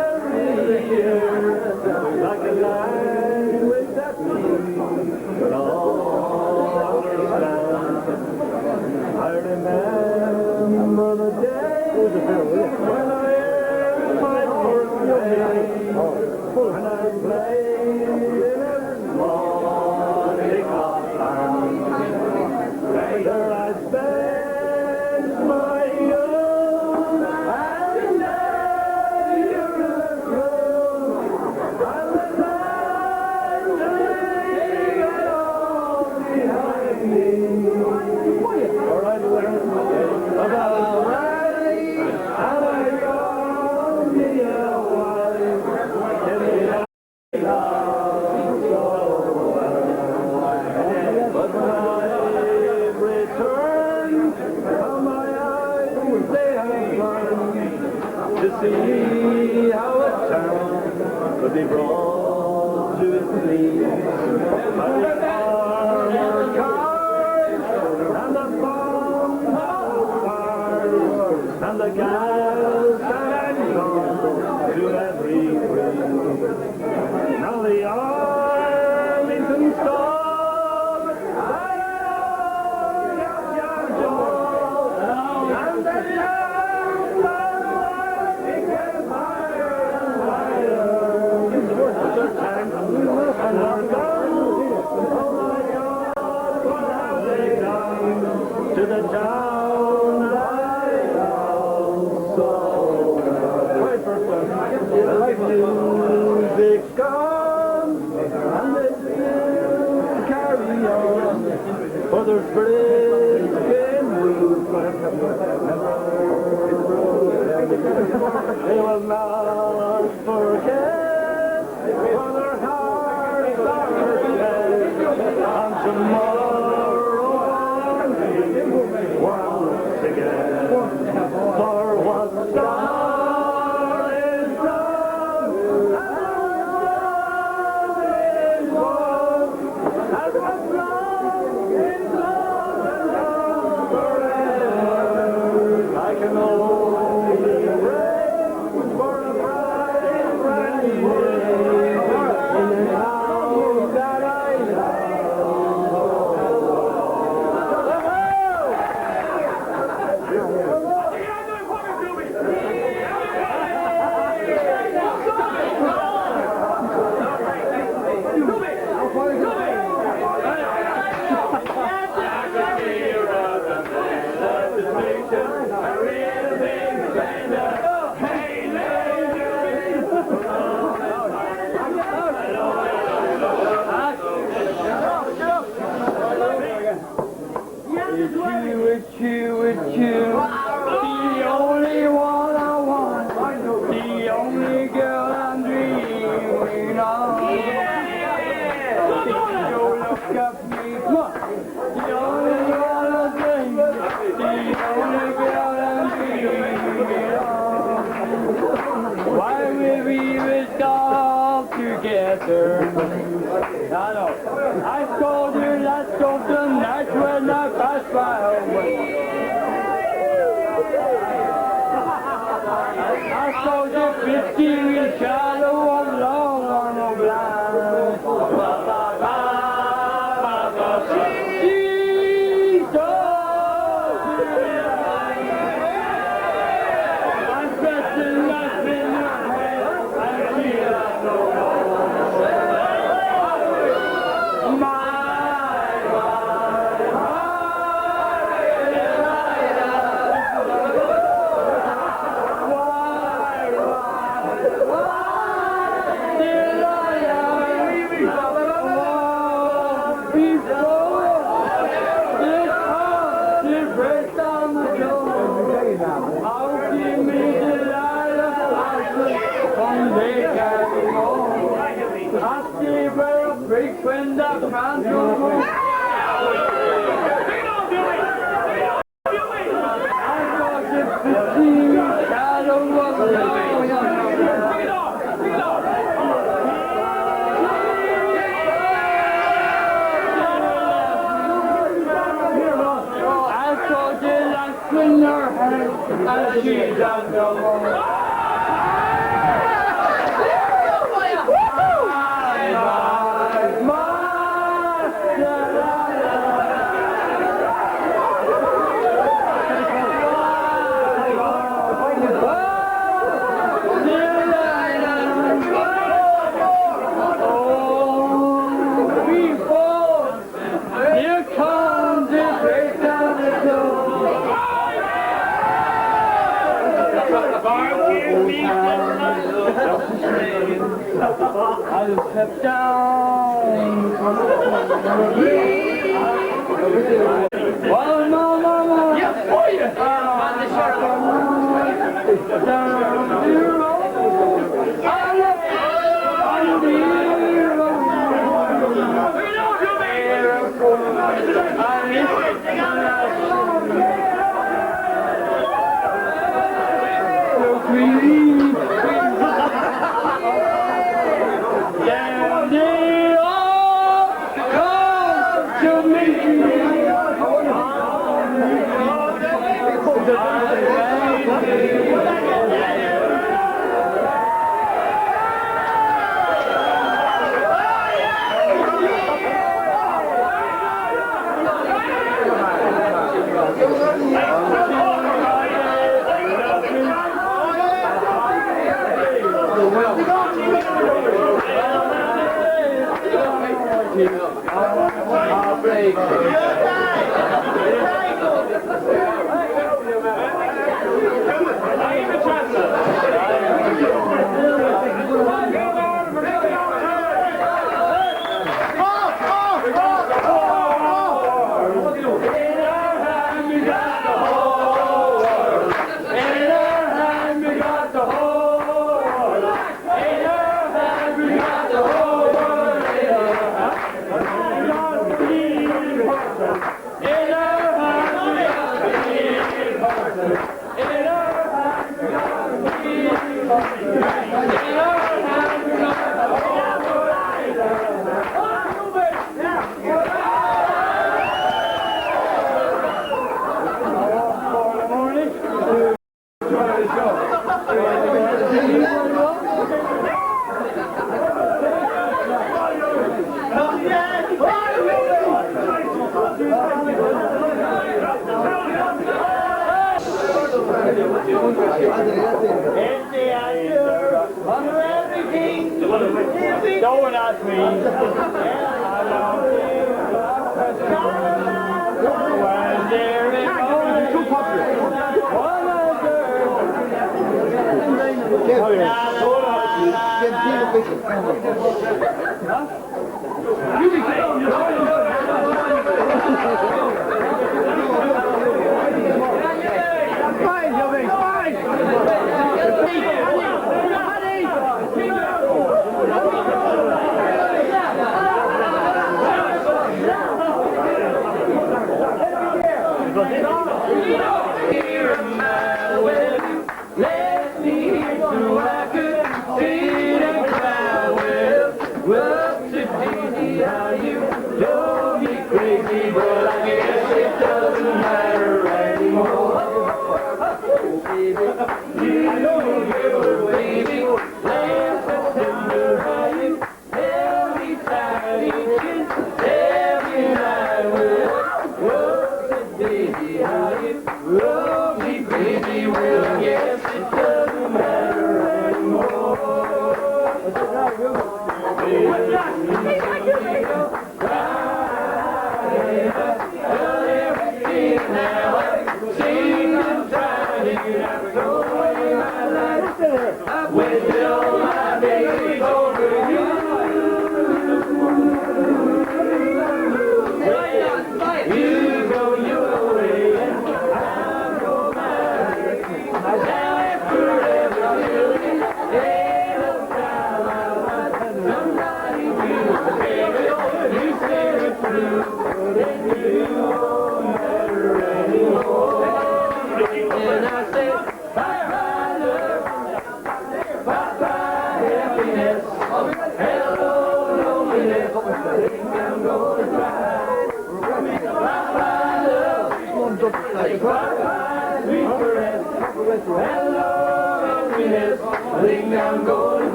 every year, like a language that we could all understand. I remember the day when I heard my birthday, and I played in a Monica band. There I spent my youth, and then you would be brought to its knees by the armored cars and the bonfires and the gas and engines to every breeze. Now the Arlington Storm and the to the town lighthouse. So, wait for the music comes and they still carry on. For their spirits can move. They will not forget, for their hearts are set on tomorrow once again. For what star is wrong, and what wrong is love and love forever. I can only pray for a bright, bright day in the town that I love. It's you, the only one I want, the only girl I'm dreaming of. Don't look at me, come on. The only one I dream, the only girl I'm dreaming of. Why will we resolve together? I know. I told you last of the night when I passed by home. I saw the 15 shadow of love on the blind. I'm pressing my finger and feel like no when the man goes and she doesn't know more. I'll step down. Well, no. Yes, boy. Yeah.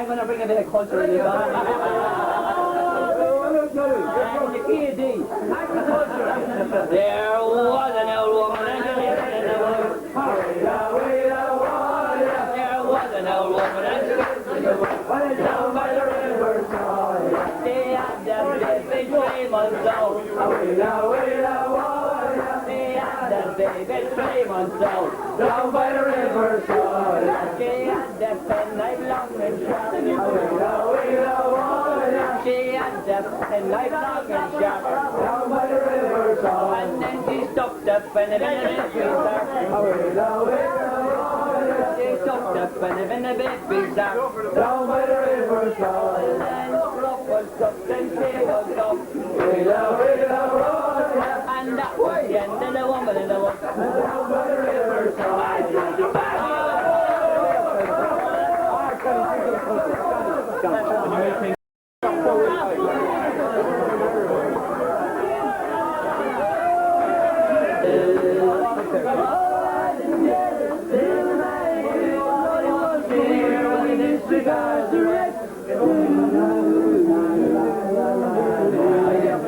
I'm going to bring a bit of culture in this. And the PAD, agriculture. There was an old woman and she lived in the woods. There was an old woman and she lived in the woods. Down by the riverside. They had that big 3 months old. They had that baby 3 months old. Down by the riverside. They had that penknife long and sharp. She had that penknife long and sharp. Down by the riverside. And then she stuck the pen in a baby sack. She stuck the pen in a baby sack. Down by the riverside. And then Scruff was stuck and she was stuck. And that was the end of the woman in the woods. Down by the riverside.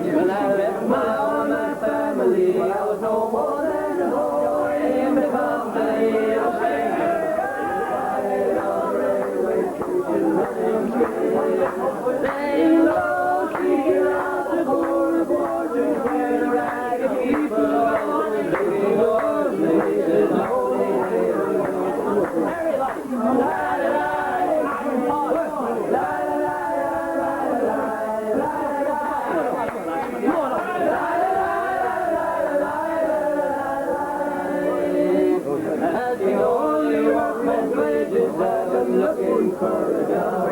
When I left my home and family, I was no more than a boy in the company of strangers. Saying, Lord, clear out the border fortress where the ragged people are living on places lonely. Everybody, as the only workman's wages that I'm looking for a job.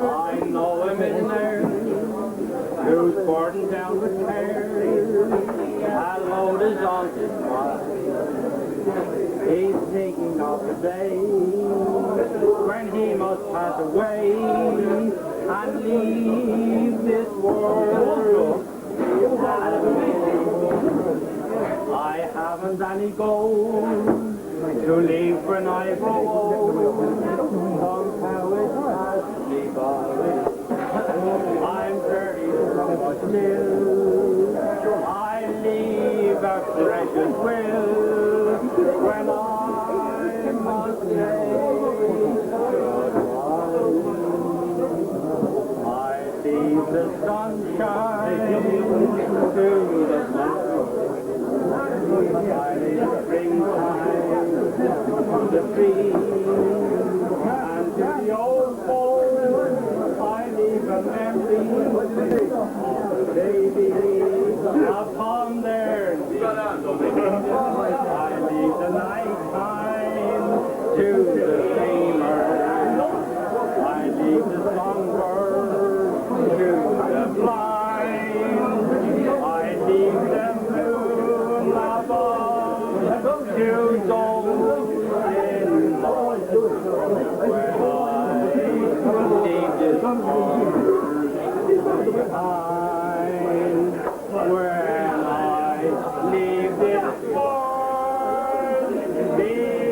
I know a millionaire who's burdened down with care. A load is on his mind. He's thinking of the day when he must pass away and leave this world. I haven't any gold to leave when I grow old. Somehow it has me by. I'm very much still. I leave a precious will when I must say goodbye. I leave the sunshine to the clouds. I leave springtime to the trees and to the old folk. upon their knees. I leave the night time to the dreamers. I leave the songbirds to the blind. I leave the moon above to those in mind. When I leave this world behind, when I leave this world behind.